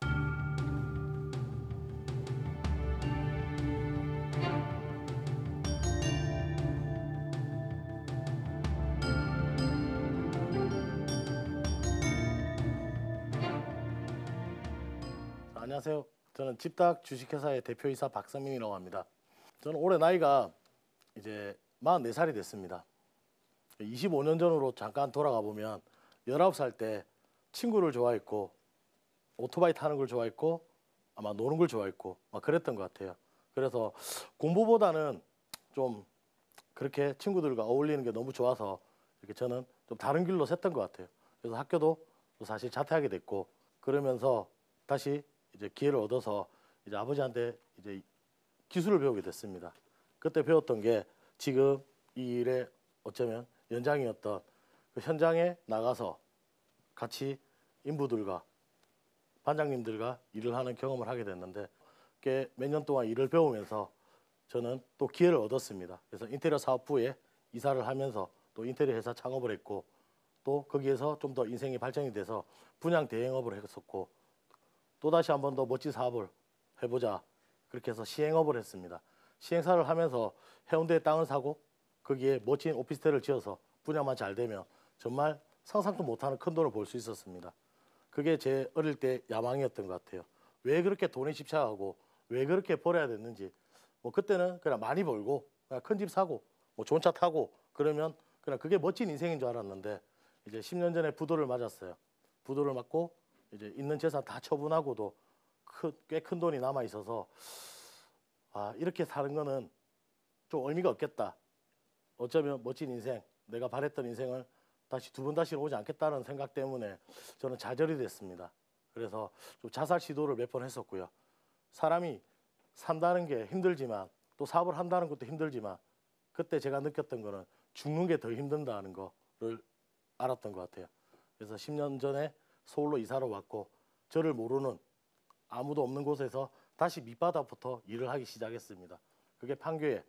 안녕하세요. 저는 집탁 주식회사의 대표이사 박성민이라고 합니다. 저는 올해 나이가 이제 44살이 됐습니다. 25년 전으로 잠깐 돌아가 보면 19살 때 친구를 좋아했고 오토바이 타는 걸 좋아했고 아마 노는 걸 좋아했고 막 그랬던 것 같아요. 그래서 공부보다는 좀 그렇게 친구들과 어울리는 게 너무 좋아서 이렇게 저는 좀 다른 길로 샜던 것 같아요. 그래서 학교도 또 사실 자퇴하게 됐고 그러면서 다시 이제 기회를 얻어서 이제 아버지한테 이제 기술을 배우게 됐습니다. 그때 배웠던 게 지금 이 일의 어쩌면 연장이었던 그 현장에 나가서 같이 인부들과 반장님들과 일을 하는 경험을 하게 됐는데 꽤 몇 년 동안 일을 배우면서 저는 또 기회를 얻었습니다. 그래서 인테리어 사업부에 이사를 하면서 또 인테리어 회사 창업을 했고 또 거기에서 좀 더 인생이 발전이 돼서 분양 대행업을 했었고 또다시 한 번 더 멋진 사업을 해보자 그렇게 해서 시행업을 했습니다. 시행사를 하면서 해운대에 땅을 사고 거기에 멋진 오피스텔을 지어서 분양만 잘 되면 정말 상상도 못하는 큰 돈을 벌 수 있었습니다. 그게 제 어릴 때 야망이었던 것 같아요. 왜 그렇게 돈이 집착하고 왜 그렇게 벌어야 됐는지 뭐 그때는 그냥 많이 벌고 그냥 큰 집 사고 뭐 좋은 차 타고 그러면 그냥 그게 멋진 인생인 줄 알았는데 이제 10년 전에 부도를 맞았어요. 부도를 맞고 이제 있는 재산 다 처분하고도 꽤 큰 돈이 남아 있어서 이렇게 사는 거는 좀 의미가 없겠다. 어쩌면 멋진 인생, 내가 바랬던 인생을 두 번 다시는 오지 않겠다는 생각 때문에 저는 좌절이 됐습니다. 그래서 좀 자살 시도를 몇 번 했었고요. 사람이 산다는 게 힘들지만 또 사업을 한다는 것도 힘들지만 그때 제가 느꼈던 거는 죽는 게 더 힘든다는 거를 알았던 것 같아요. 그래서 10년 전에 서울로 이사를 왔고 저를 모르는 아무도 없는 곳에서 다시 밑바닥부터 일을 하기 시작했습니다. 그게 판교에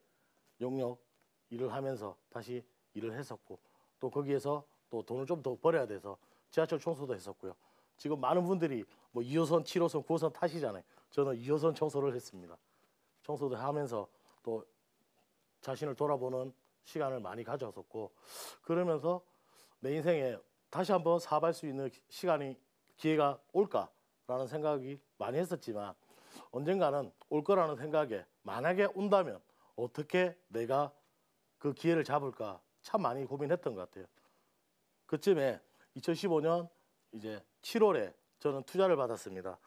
용역 일을 하면서 다시 일을 했었고 또 거기에서 또 돈을 좀 더 벌어야 돼서 지하철 청소도 했었고요. 지금 많은 분들이 뭐 2호선, 7호선, 9호선 타시잖아요. 저는 2호선 청소를 했습니다. 청소도 하면서 또 자신을 돌아보는 시간을 많이 가졌었고 그러면서 내 인생에 다시 한번 사업할 수 있는 기회가 올까라는 생각이 많이 했었지만 언젠가는 올 거라는 생각에 만약에 온다면 어떻게 내가 그 기회를 잡을까 참 많이 고민했던 것 같아요. 그쯤에 2015년 이제 7월에 저는 투자를 받았습니다.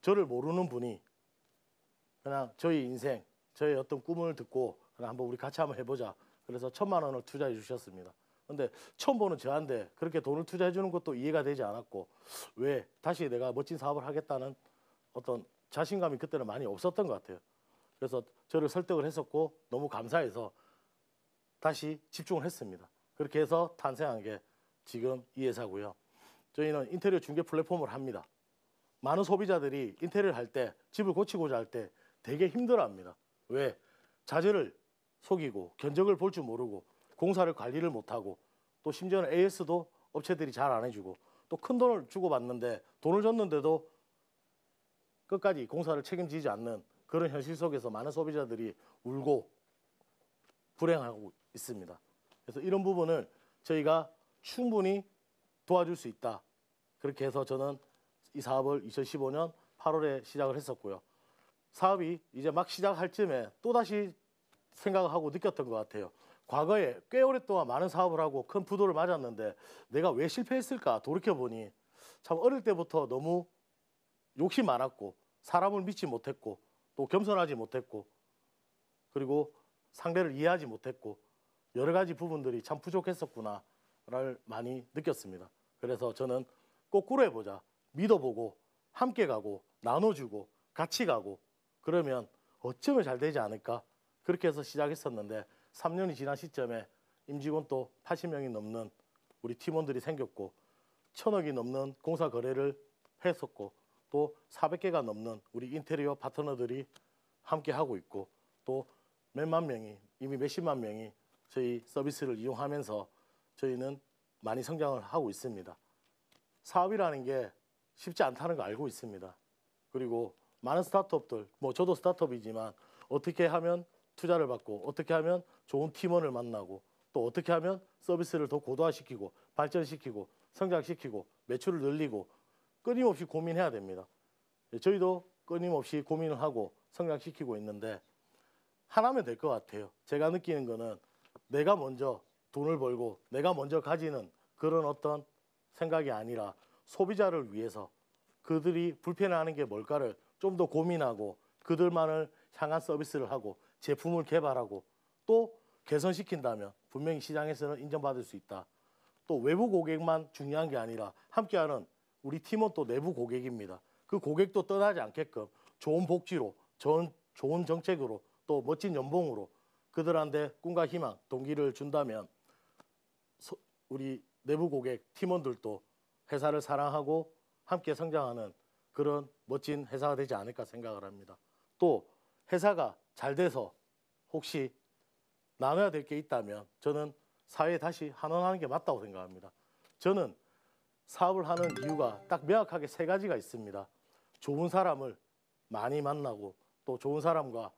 저를 모르는 분이 그냥 저희 인생, 저의 어떤 꿈을 듣고 그냥 한번 우리 같이 한번 해보자. 그래서 1,000만 원을 투자해 주셨습니다. 근데 처음 보는 저한테 그렇게 돈을 투자해 주는 것도 이해가 되지 않았고 왜 다시 내가 멋진 사업을 하겠다는 어떤 자신감이 그때는 많이 없었던 것 같아요. 그래서 저를 설득을 했었고 너무 감사해서 다시 집중을 했습니다. 그렇게 해서 탄생한 게 지금 이 회사고요. 저희는 인테리어 중개 플랫폼을 합니다. 많은 소비자들이 인테리어를 할 때 집을 고치고자 할 때 되게 힘들어합니다. 왜? 자재를 속이고 견적을 볼 줄 모르고 공사를 관리를 못하고 또 심지어는 AS도 업체들이 잘 안 해주고 또 큰 돈을 주고 받는데 돈을 줬는데도 끝까지 공사를 책임지지 않는 그런 현실 속에서 많은 소비자들이 울고 불행하고 있습니다. 그래서 이런 부분을 저희가 충분히 도와줄 수 있다. 그렇게 해서 저는 이 사업을 2015년 8월에 시작을 했었고요. 사업이 이제 막 시작할 쯤에 또다시 생각을 하고 느꼈던 것 같아요. 과거에 꽤 오랫동안 많은 사업을 하고 큰 부도를 맞았는데 내가 왜 실패했을까 돌이켜보니 참 어릴 때부터 너무 욕심 많았고 사람을 믿지 못했고 또 겸손하지 못했고 그리고 상대를 이해하지 못했고 여러 가지 부분들이 참 부족했었구나를 많이 느꼈습니다. 그래서 저는 거꾸로 해보자. 믿어보고 함께 가고 나눠주고 같이 가고 그러면 어쩌면 잘 되지 않을까 그렇게 해서 시작했었는데 3년이 지난 시점에 임직원 또 80명이 넘는 우리 팀원들이 생겼고 1,000억이 넘는 공사 거래를 했었고 또 400개가 넘는 우리 인테리어 파트너들이 함께 하고 있고 또 몇만 명이 이미 몇십만 명이 저희 서비스를 이용하면서 저희는 많이 성장을 하고 있습니다. 사업이라는 게 쉽지 않다는 거 알고 있습니다. 그리고 많은 스타트업들, 뭐 저도 스타트업이지만 어떻게 하면 투자를 받고 어떻게 하면 좋은 팀원을 만나고 또 어떻게 하면 서비스를 더 고도화시키고 발전시키고 성장시키고 매출을 늘리고 끊임없이 고민해야 됩니다. 저희도 끊임없이 고민을 하고 성장시키고 있는데 하나면 될 것 같아요. 제가 느끼는 거는 내가 먼저 돈을 벌고 내가 먼저 가지는 그런 어떤 생각이 아니라 소비자를 위해서 그들이 불편해하는 게 뭘까를 좀 더 고민하고 그들만을 향한 서비스를 하고 제품을 개발하고 또 개선시킨다면 분명히 시장에서는 인정받을 수 있다. 또 외부 고객만 중요한 게 아니라 함께하는 우리 팀은 또 내부 고객입니다. 그 고객도 떠나지 않게끔 좋은 복지로 좋은 정책으로 또 멋진 연봉으로 그들한테 꿈과 희망, 동기를 준다면 우리 내부 고객 팀원들도 회사를 사랑하고 함께 성장하는 그런 멋진 회사가 되지 않을까 생각을 합니다. 또 회사가 잘 돼서 혹시 나눠야 될 게 있다면 저는 사회에 다시 환원하는 게 맞다고 생각합니다. 저는 사업을 하는 이유가 딱 명확하게 3가지가 있습니다. 좋은 사람을 많이 만나고 또 좋은 사람과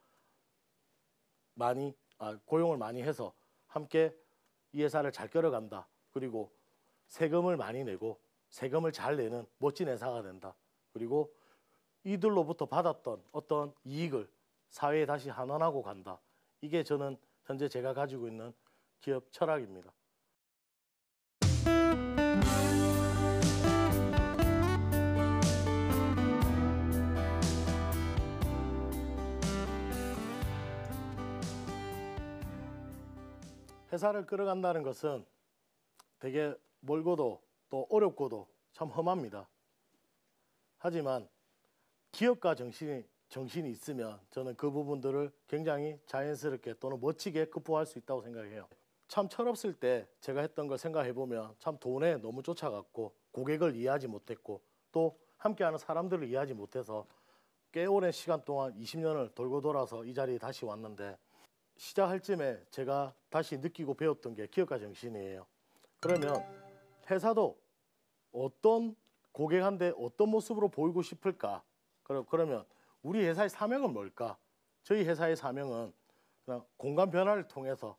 고용을 많이 해서 함께 이 회사를 잘 끌어간다. 그리고 세금을 많이 내고 세금을 잘 내는 멋진 회사가 된다. 그리고 이들로부터 받았던 어떤 이익을 사회에 다시 환원하고 간다. 이게 저는 현재 제가 가지고 있는 기업 철학입니다. 회사를 끌어간다는 것은 되게 멀고도 또 어렵고도 참 험합니다. 하지만 기업가 정신이 있으면 저는 그 부분들을 굉장히 자연스럽게 또는 멋지게 극복할 수 있다고 생각해요. 참 철없을 때 제가 했던 걸 생각해 보면 참 돈에 너무 쫓아갔고 고객을 이해하지 못했고 또 함께하는 사람들을 이해하지 못해서 꽤 오랜 시간 동안 20년을 돌고 돌아서 이 자리에 다시 왔는데 시작할 쯤에 제가 다시 느끼고 배웠던 게 기업가 정신이에요. 그러면 회사도 어떤 고객한테 어떤 모습으로 보이고 싶을까? 그러면 우리 회사의 사명은 뭘까? 저희 회사의 사명은 그냥 공간 변화를 통해서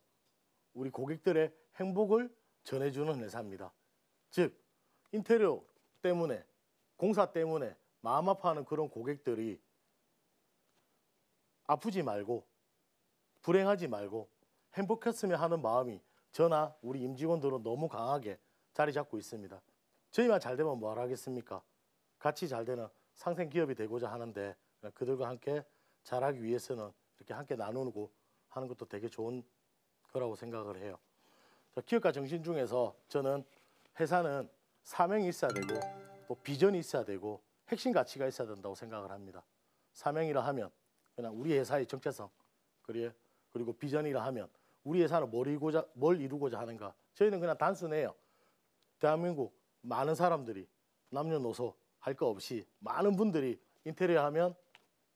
우리 고객들의 행복을 전해주는 회사입니다. 즉 인테리어 때문에 공사 때문에 마음 아파하는 그런 고객들이 아프지 말고 불행하지 말고 행복했으면 하는 마음이 저나 우리 임직원들은 너무 강하게 자리 잡고 있습니다. 저희만 잘 되면 뭘 하겠습니까? 같이 잘 되는 상생 기업이 되고자 하는데 그들과 함께 잘하기 위해서는 이렇게 함께 나누고 하는 것도 되게 좋은 거라고 생각을 해요. 기업가 정신 중에서 저는 회사는 사명이 있어야 되고 또 비전이 있어야 되고 핵심 가치가 있어야 된다고 생각을 합니다. 사명이라 하면 그냥 우리 회사의 정체성 그리고 비전이라 하면 우리 회사는 뭘 이루고자 하는가. 저희는 그냥 단순해요. 대한민국 많은 사람들이 남녀노소 할 거 없이 많은 분들이 인테리어 하면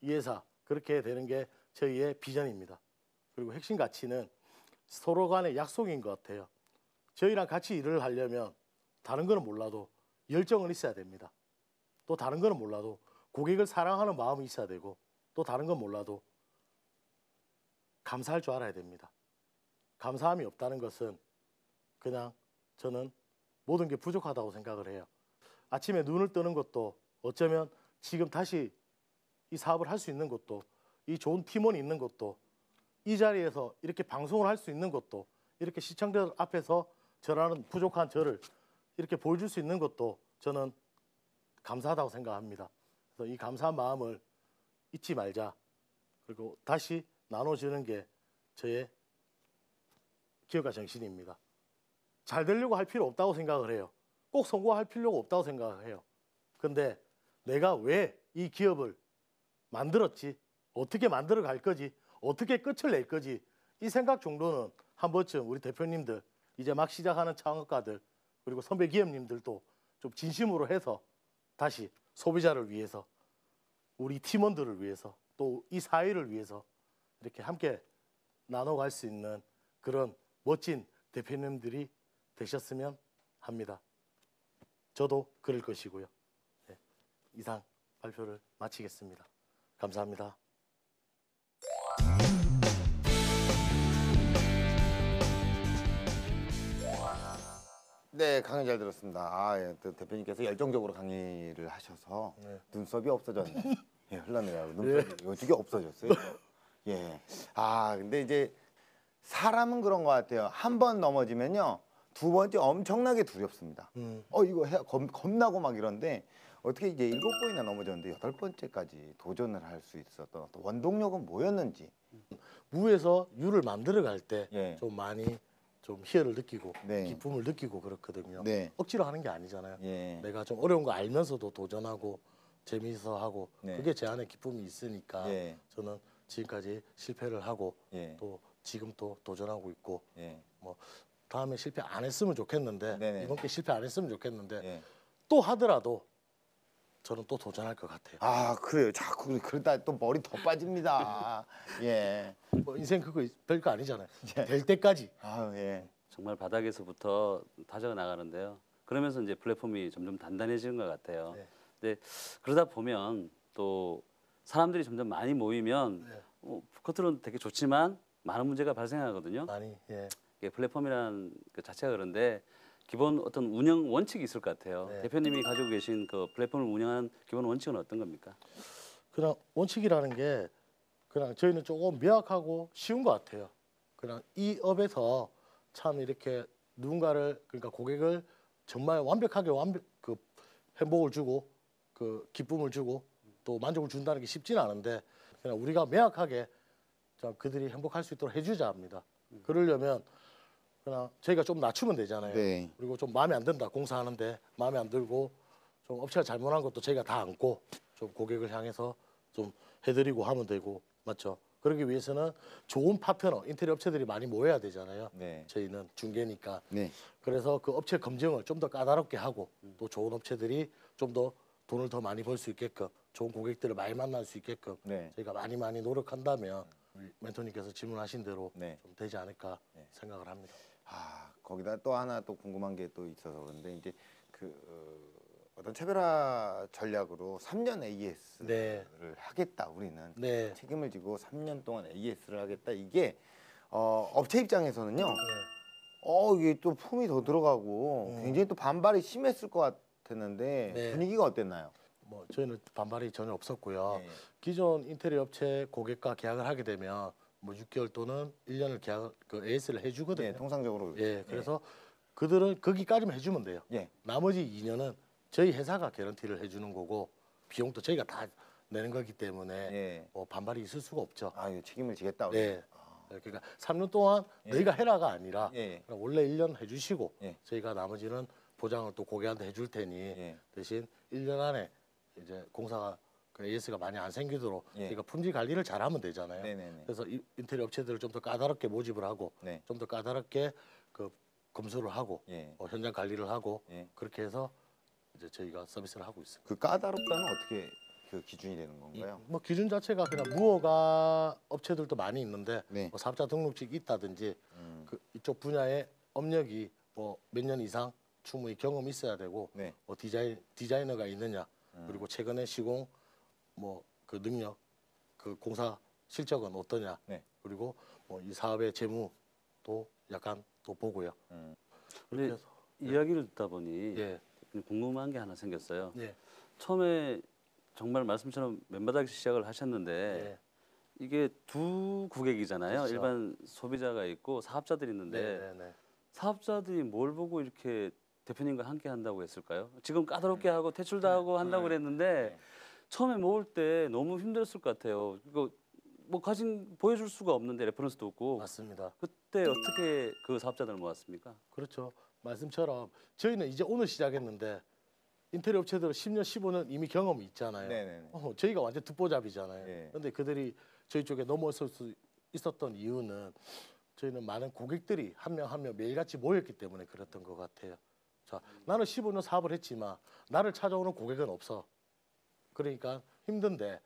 이 회사 그렇게 되는 게 저희의 비전입니다. 그리고 핵심 가치는 서로 간의 약속인 것 같아요. 저희랑 같이 일을 하려면 다른 거는 몰라도 열정은 있어야 됩니다. 또 다른 거는 몰라도 고객을 사랑하는 마음이 있어야 되고 또 다른 건 몰라도 감사할 줄 알아야 됩니다. 감사함이 없다는 것은 그냥 저는 모든 게 부족하다고 생각을 해요. 아침에 눈을 뜨는 것도 어쩌면 지금 다시 이 사업을 할 수 있는 것도 이 좋은 팀원이 있는 것도 이 자리에서 이렇게 방송을 할 수 있는 것도 이렇게 시청자 앞에서 저라는 부족한 저를 이렇게 보여줄 수 있는 것도 저는 감사하다고 생각합니다. 그래서 이 감사한 마음을 잊지 말자. 그리고 다시 나눠주는 게 저의 기업가 정신입니다. 잘 되려고 할 필요 없다고 생각을 해요. 꼭 성공할 필요가 없다고 생각을 해요. 근데 내가 왜 이 기업을 만들었지? 어떻게 만들어 갈 거지? 어떻게 끝을 낼 거지? 이 생각 정도는 한 번쯤 우리 대표님들, 이제 막 시작하는 창업가들, 그리고 선배 기업님들도 좀 진심으로 해서 다시 소비자를 위해서, 우리 팀원들을 위해서, 또 이 사회를 위해서 이렇게 함께 나눠갈 수 있는 그런 멋진 대표님들이 되셨으면 합니다. 저도 그럴 것이고요. 네, 이상 발표를 마치겠습니다. 감사합니다. 네, 강의 잘 들었습니다. 예, 또 대표님께서 열정적으로 강의를 하셔서 네. 눈썹이 없어졌네. 예, 흘러내려가고 눈썹이 어떻게 없어졌어요? 예. 근데 이제 사람은 그런 것 같아요. 한 번 넘어지면요, 두 번째 엄청나게 두렵습니다. 이거 겁나고 막 이런데 어떻게 이제 7번이나 넘어졌는데 8번째까지 도전을 할 수 있었던 또 원동력은 뭐였는지. 무에서 유를 만들어 갈 때 좀 예. 많이 좀 희열을 느끼고 네. 기쁨을 느끼고 그렇거든요. 네. 억지로 하는 게 아니잖아요. 예. 내가 좀 어려운 거 알면서도 도전하고 재미있어 하고 네. 그게 제 안에 기쁨이 있으니까 예. 저는 지금까지 실패를 하고 예. 또 지금 또 도전하고 있고 예. 뭐 다음에 실패 안 했으면 좋겠는데 네네. 이번 게 실패 안 했으면 좋겠는데 예. 또 하더라도 저는 또 도전할 것 같아요. 그래요. 자꾸 그러다 또 머리 더 빠집니다. 예. 뭐 인생 그거 별거 아니잖아요. 예. 될 때까지. 예. 정말 바닥에서부터 다져가 나가는데요. 그러면서 이제 플랫폼이 점점 단단해지는 것 같아요. 네. 근데 그러다 보면 또 사람들이 점점 많이 모이면 네. 겉으로는 되게 좋지만 많은 문제가 발생하거든요. 많이. 예. 이게 플랫폼이라는 그 자체가 그런데 기본 어떤 운영 원칙이 있을 것 같아요. 네. 대표님이 가지고 계신 그 플랫폼을 운영하는 기본 원칙은 어떤 겁니까? 그냥 원칙이라는 게 그냥 저희는 조금 명확하고 쉬운 것 같아요. 그냥 이 업에서 참 이렇게 누군가를 그러니까 고객을 정말 완벽하게 그 행복을 주고 그 기쁨을 주고 또 만족을 준다는 게 쉽지는 않은데 그냥 우리가 명확하게 좀 그들이 행복할 수 있도록 해주자 합니다. 그러려면 그냥 저희가 좀 낮추면 되잖아요. 네. 그리고 좀 마음에 안 든다 공사하는데 마음에 안 들고 좀 업체가 잘못한 것도 저희가 다 안고 좀 고객을 향해서 좀 해드리고 하면 되고 맞죠? 그러기 위해서는 좋은 파트너 인테리어 업체들이 많이 모여야 되잖아요. 네. 저희는 중개니까. 네. 그래서 그 업체 검증을 좀 더 까다롭게 하고 또 좋은 업체들이 좀 더 돈을 더 많이 벌 수 있게끔 좋은 고객들을 많이 만날 수 있게끔 네. 저희가 많이 노력한다면 우리 멘토님께서 질문하신 대로 네. 좀 되지 않을까 네. 생각을 합니다. 거기다 또 하나 또 궁금한 게 또 있어서 그런데 이제 어떤 차별화 전략으로 3년 AS를 네. 하겠다 우리는 네. 책임을 지고 3년 동안 AS를 하겠다 이게 업체 입장에서는요 이게 또 품이 더 들어가고 굉장히 또 반발이 심했을 것 같았는데 네. 분위기가 어땠나요? 뭐 저희는 반발이 전혀 없었고요. 네. 기존 인테리어 업체 고객과 계약을 하게 되면 뭐 6개월 또는 1년을 계약 그 AS를 해주거든요. 네, 통상적으로. 예, 그래서 그들은 거기까지만 해주면 돼요. 예. 나머지 2년은 저희 회사가 개런티를 해주는 거고 비용도 저희가 다 내는 거기 때문에 예. 뭐 반발이 있을 수가 없죠. 이거 책임을 지겠다. 네. 그러니까 3년 동안 너희가 해라가 아니라 예. 그냥 원래 1년 해주시고 예. 저희가 나머지는 보장을 또 고객한테 해줄 테니 예. 대신 1년 안에 이제 공사가 그 AS가 많이 안 생기도록 예. 저희가 품질 관리를 잘하면 되잖아요. 네네네. 그래서 인테리어 업체들을 좀 더 까다롭게 모집을 하고 네. 좀 더 까다롭게 그 검수를 하고 예. 현장 관리를 하고 예. 그렇게 해서 이제 저희가 서비스를 하고 있습니다. 그 까다롭다는 어떻게 그 기준이 되는 건가요? 뭐 기준 자체가 그냥 무허가 업체들도 많이 있는데 네. 뭐 사업자 등록증이 있다든지 그 이쪽 분야의 업력이 뭐 몇 년 이상 충분히 경험이 있어야 되고 네. 뭐 디자이너가 있느냐 그리고 최근에 시공 뭐 그 능력 그 공사 실적은 어떠냐 네. 그리고 뭐 이 사업의 재무도 약간 또 보고요. 근데 그래서 이야기를 듣다 보니 예. 궁금한 게 하나 생겼어요. 예. 처음에 정말 말씀처럼 맨바닥에서 시작을 하셨는데 예. 이게 두 고객이잖아요. 그렇죠. 일반 소비자가 있고 사업자들이 있는데 네. 사업자들이 뭘 보고 이렇게 대표님과 함께 한다고 했을까요? 지금 까다롭게 하고 퇴출도 하고 한다고 그랬는데 처음에 모을 때 너무 힘들었을 것 같아요. 이거 뭐 보여줄 수가 없는데 레퍼런스도 없고. 맞습니다. 그때 어떻게 그 사업자들을 모았습니까? 그렇죠. 말씀처럼 저희는 이제 오늘 시작했는데 인테리어 업체들은 10년, 15년 이미 경험이 있잖아요. 네네네. 저희가 완전 듣보잡이잖아요. 예. 그런데 그들이 저희 쪽에 넘어설 수 있었던 이유는 저희는 많은 고객들이 한 명 한 명 매일같이 모였기 때문에 그랬던 것 같아요. 자, 나는 15년 사업을 했지만 나를 찾아오는 고객은 없어. 그러니까 힘든데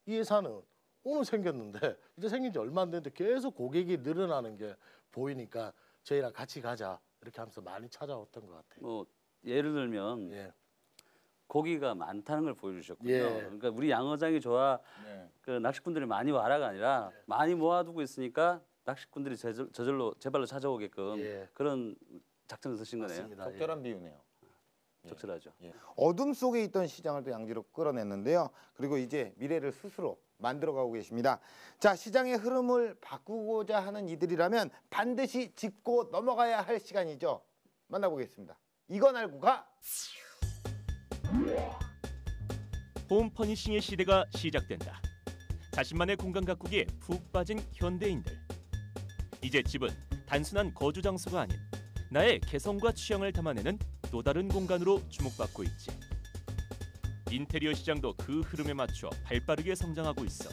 이 회사는 오늘 생겼는데 이제 생긴 지 얼마 안 됐는데 계속 고객이 늘어나는 게 보이니까 저희랑 같이 가자 이렇게 하면서 많이 찾아왔던 것 같아요. 뭐 예를 들면 예. 고기가 많다는 걸 보여주셨군요. 예. 그러니까 우리 양어장이 좋아 네. 그 낚시꾼들이 많이 와라가 아니라 많이 모아두고 있으니까 낚시꾼들이 제발로 찾아오게끔 예. 그런 작전을 쓰신 거네요. 맞습니다. 적절한 비유네요. 적절하죠. 예. 어둠 속에 있던 시장을 또 양지로 끌어냈는데요. 그리고 이제 미래를 스스로 만들어가고 계십니다. 자, 시장의 흐름을 바꾸고자 하는 이들이라면 반드시 짚고 넘어가야 할 시간이죠. 만나보겠습니다. 이건 알고 가. 홈 퍼니싱의 시대가 시작된다. 자신만의 공간 가꾸기에 푹 빠진 현대인들. 이제 집은 단순한 거주 장소가 아닌 나의 개성과 취향을 담아내는 또 다른 공간으로 주목받고 있지. 인테리어 시장도 그 흐름에 맞춰 발빠르게 성장하고 있어.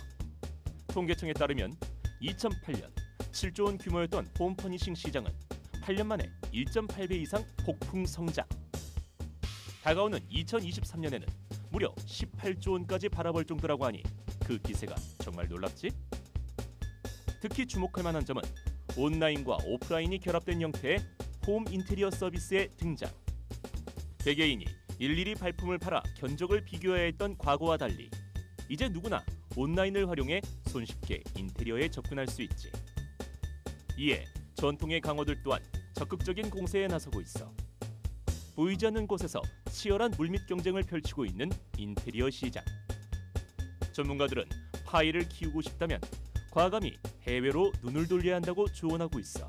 통계청에 따르면 2008년 7조 원 규모였던 홈 퍼니싱 시장은 8년 만에 1.8배 이상 폭풍 성장. 다가오는 2023년에는 무려 18조 원까지 바라볼 정도라고 하니 그 기세가 정말 놀랍지? 특히 주목할 만한 점은 온라인과 오프라인이 결합된 형태의 홈 인테리어 서비스의 등장. 개개인이 일일이 발품을 팔아 견적을 비교해야 했던 과거와 달리 이제 누구나 온라인을 활용해 손쉽게 인테리어에 접근할 수 있지. 이에 전통의 강호들 또한 적극적인 공세에 나서고 있어. 보이지 않는 곳에서 치열한 물밑 경쟁을 펼치고 있는 인테리어 시장. 전문가들은 파이를 키우고 싶다면 과감히 해외로 눈을 돌려야 한다고 조언하고 있어.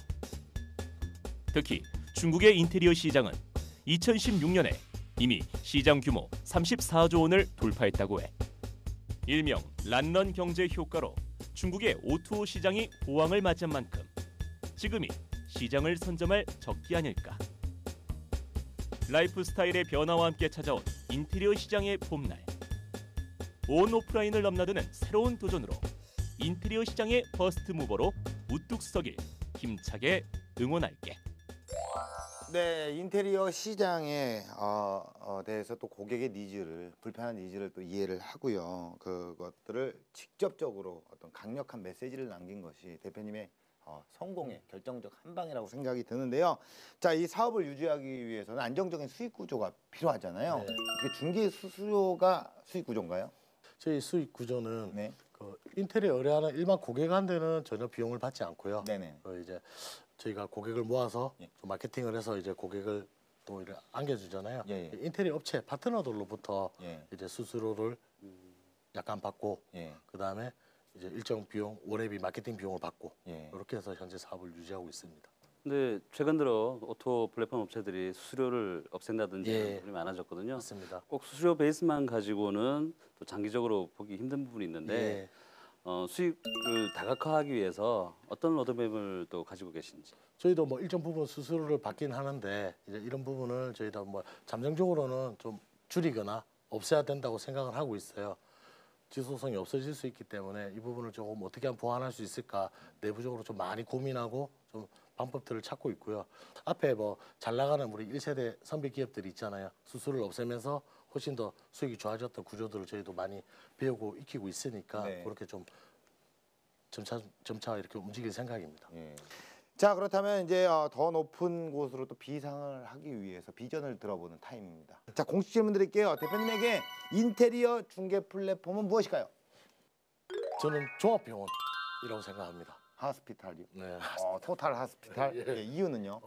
특히 중국의 인테리어 시장은 2016년에 이미 시장 규모 34조 원을 돌파했다고 해. 일명 란런 경제 효과로 중국의 O2O 시장이 호황을 맞이한 만큼 지금이 시장을 선점할 적기 아닐까. 라이프 스타일의 변화와 함께 찾아온 인테리어 시장의 봄날. 온 오프라인을 넘나드는 새로운 도전으로 인테리어 시장의 퍼스트 무버로 우뚝 서길 힘차게 응원할게. 네, 인테리어 시장에 대해서 또 고객의 니즈를, 불편한 니즈를 또 이해를 하고요. 그것들을 직접적으로 어떤 강력한 메시지를 남긴 것이 대표님의 성공의 결정적 한 방이라고 생각이 드는데요. 자, 이 사업을 유지하기 위해서는 안정적인 수익 구조가 필요하잖아요. 네. 이게 중개 수수료가 수익 구조인가요? 저희 수익 구조는 네. 그 인테리어 의뢰하는 일반 고객한테는 전혀 비용을 받지 않고요. 네네. 이제 저희가 고객을 모아서 예. 좀 마케팅을 해서 이제 고객을 또 이렇게 안겨주잖아요. 예, 예. 인테리어 업체 파트너들로부터 예. 이제 수수료를 약간 받고 예. 그 다음에 이제 일정 비용, 월회비, 마케팅 비용을 받고 예. 이렇게 해서 현재 사업을 유지하고 있습니다. 근데 최근 들어 오토 플랫폼 업체들이 수수료를 없앤다든지 예. 그런 부분이 많아졌거든요. 맞습니다. 꼭 수수료 베이스만 가지고는 또 장기적으로 보기 힘든 부분이 있는데 예. 수익을 다각화하기 위해서 어떤 로드맵을 또 가지고 계신지. 저희도 뭐 일정 부분 수수료를 받긴 하는데 이제 이런 부분을 저희도 뭐 잠정적으로는 좀 줄이거나 없애야 된다고 생각을 하고 있어요. 지속성이 없어질 수 있기 때문에 이 부분을 조금 어떻게 하면 보완할 수 있을까 내부적으로 좀 많이 고민하고 좀 방법들을 찾고 있고요. 앞에 뭐 잘 나가는 우리 1세대 선배 기업들이 있잖아요. 수수료를 없애면서 훨씬 더 수익이 좋아졌던 구조들을 저희도 많이 배우고 익히고 있으니까 네. 그렇게 좀 점차 이렇게 움직일 생각입니다. 예. 자, 그렇다면 이제 더 높은 곳으로 또 비상을 하기 위해서 비전을 들어보는 타임입니다. 자, 공식 질문 드릴게요. 대표님에게 인테리어 중개 플랫폼은 무엇일까요? 저는 종합병원이라고 생각합니다. 하스피탈이요. 네. 토탈 하스피탈. 예. 예, 이유는요?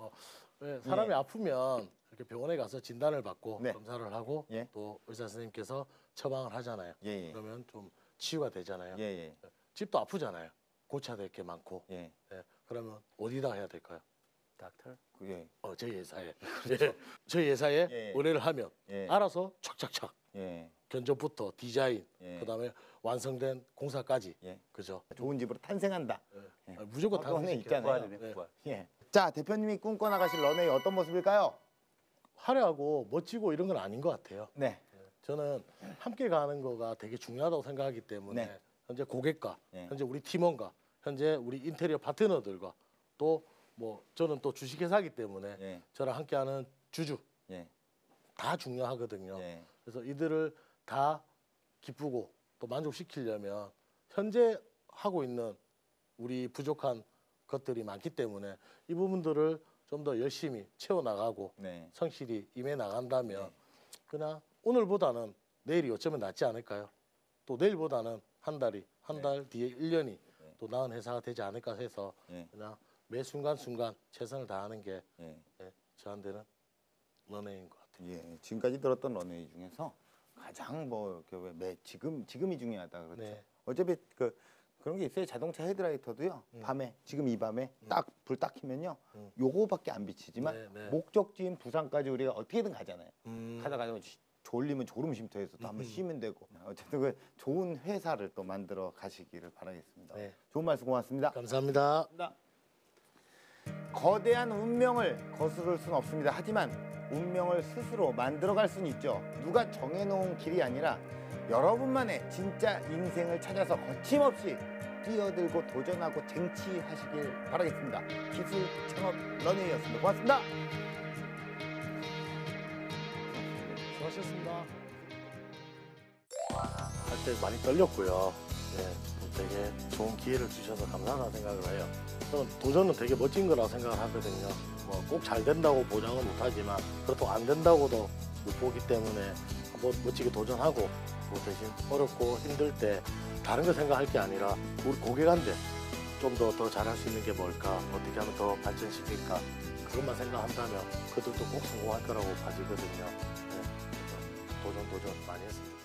네, 사람이 아프면 이렇게 병원에 가서 진단을 받고 네. 검사를 하고 예. 또 의사 선생님께서 처방을 하잖아요. 예, 예. 그러면 좀 치유가 되잖아요. 예, 예. 집도 아프잖아요. 고쳐야 될 게 많고. 예. 예, 그러면 어디다 해야 될까요? 닥터? 예. 저희 회사에. 예, 저희 회사에 예. 의뢰를 하면 예. 알아서 착착착 예. 견적부터 디자인, 예. 그다음에 완성된 공사까지. 예. 그죠? 좋은 집으로 탄생한다. 예. 무조건 다 그거는 있잖아요. 부활이네, 네. 부활. 예. 자, 대표님이 꿈꿔 나가실 런웨이 어떤 모습일까요? 화려하고 멋지고 이런 건 아닌 것 같아요. 네. 저는 함께 가는 거가 되게 중요하다고 생각하기 때문에 네. 현재 고객과 네. 현재 우리 팀원과 현재 우리 인테리어 파트너들과 또 뭐 저는 또 주식회사이기 때문에 예. 저랑 함께하는 주주 예. 다 중요하거든요. 예. 그래서 이들을 다 기쁘고 또 만족시키려면 현재 하고 있는 우리 부족한 것들이 많기 때문에 이 부분들을 좀 더 열심히 채워나가고 네. 성실히 임해 나간다면 네. 그냥 오늘보다는 내일이 어쩌면 낫지 않을까요? 또 내일보다는 한 달이 한 달 뒤에 1년이 또 나은 회사가 되지 않을까 해서 예. 그냥 매 순간순간 최선을 다하는 게 예. 저한테는 런웨이인 것 같아요. 예. 지금까지 들었던 런웨이 중에서 가장 뭐 이렇게 지금이 중요하다 그렇죠. 네. 어차피 그런 게 있어요. 자동차 헤드라이터도요. 밤에 지금 이 밤에 딱 불 딱 켜면요. 요거밖에 안 비치지만 네, 네. 목적지인 부산까지 우리가 어떻게든 가잖아요. 가다가 졸리면 졸음 쉼터에서 또 한번 쉬면 되고. 어쨌든 그 좋은 회사를 또 만들어 가시기를 바라겠습니다. 네. 좋은 말씀 고맙습니다. 감사합니다. 거대한 운명을 거스를 수는 없습니다. 하지만 운명을 스스로 만들어갈 수는 있죠. 누가 정해놓은 길이 아니라 여러분만의 진짜 인생을 찾아서 거침없이 뛰어들고 도전하고 쟁취하시길 바라겠습니다. 기술 창업 런웨이였습니다. 고맙습니다. 수고하셨습니다. 할 때 많이 떨렸고요. 되게 좋은 기회를 주셔서 감사하다는 생각을 해요. 저는 도전은 되게 멋진 거라고 생각을 하거든요. 뭐 꼭 잘 된다고 보장은 못하지만 그렇다고 안 된다고도 못 보기 때문에 한번 멋지게 도전하고 뭐 대신 어렵고 힘들 때 다른 거 생각할 게 아니라 우리 고객한테 좀 더 잘할 수 있는 게 뭘까, 어떻게 하면 더 발전시킬까 그것만 생각한다면 그들도 꼭 성공할 거라고 봐지거든요. 도전 많이 했습니다.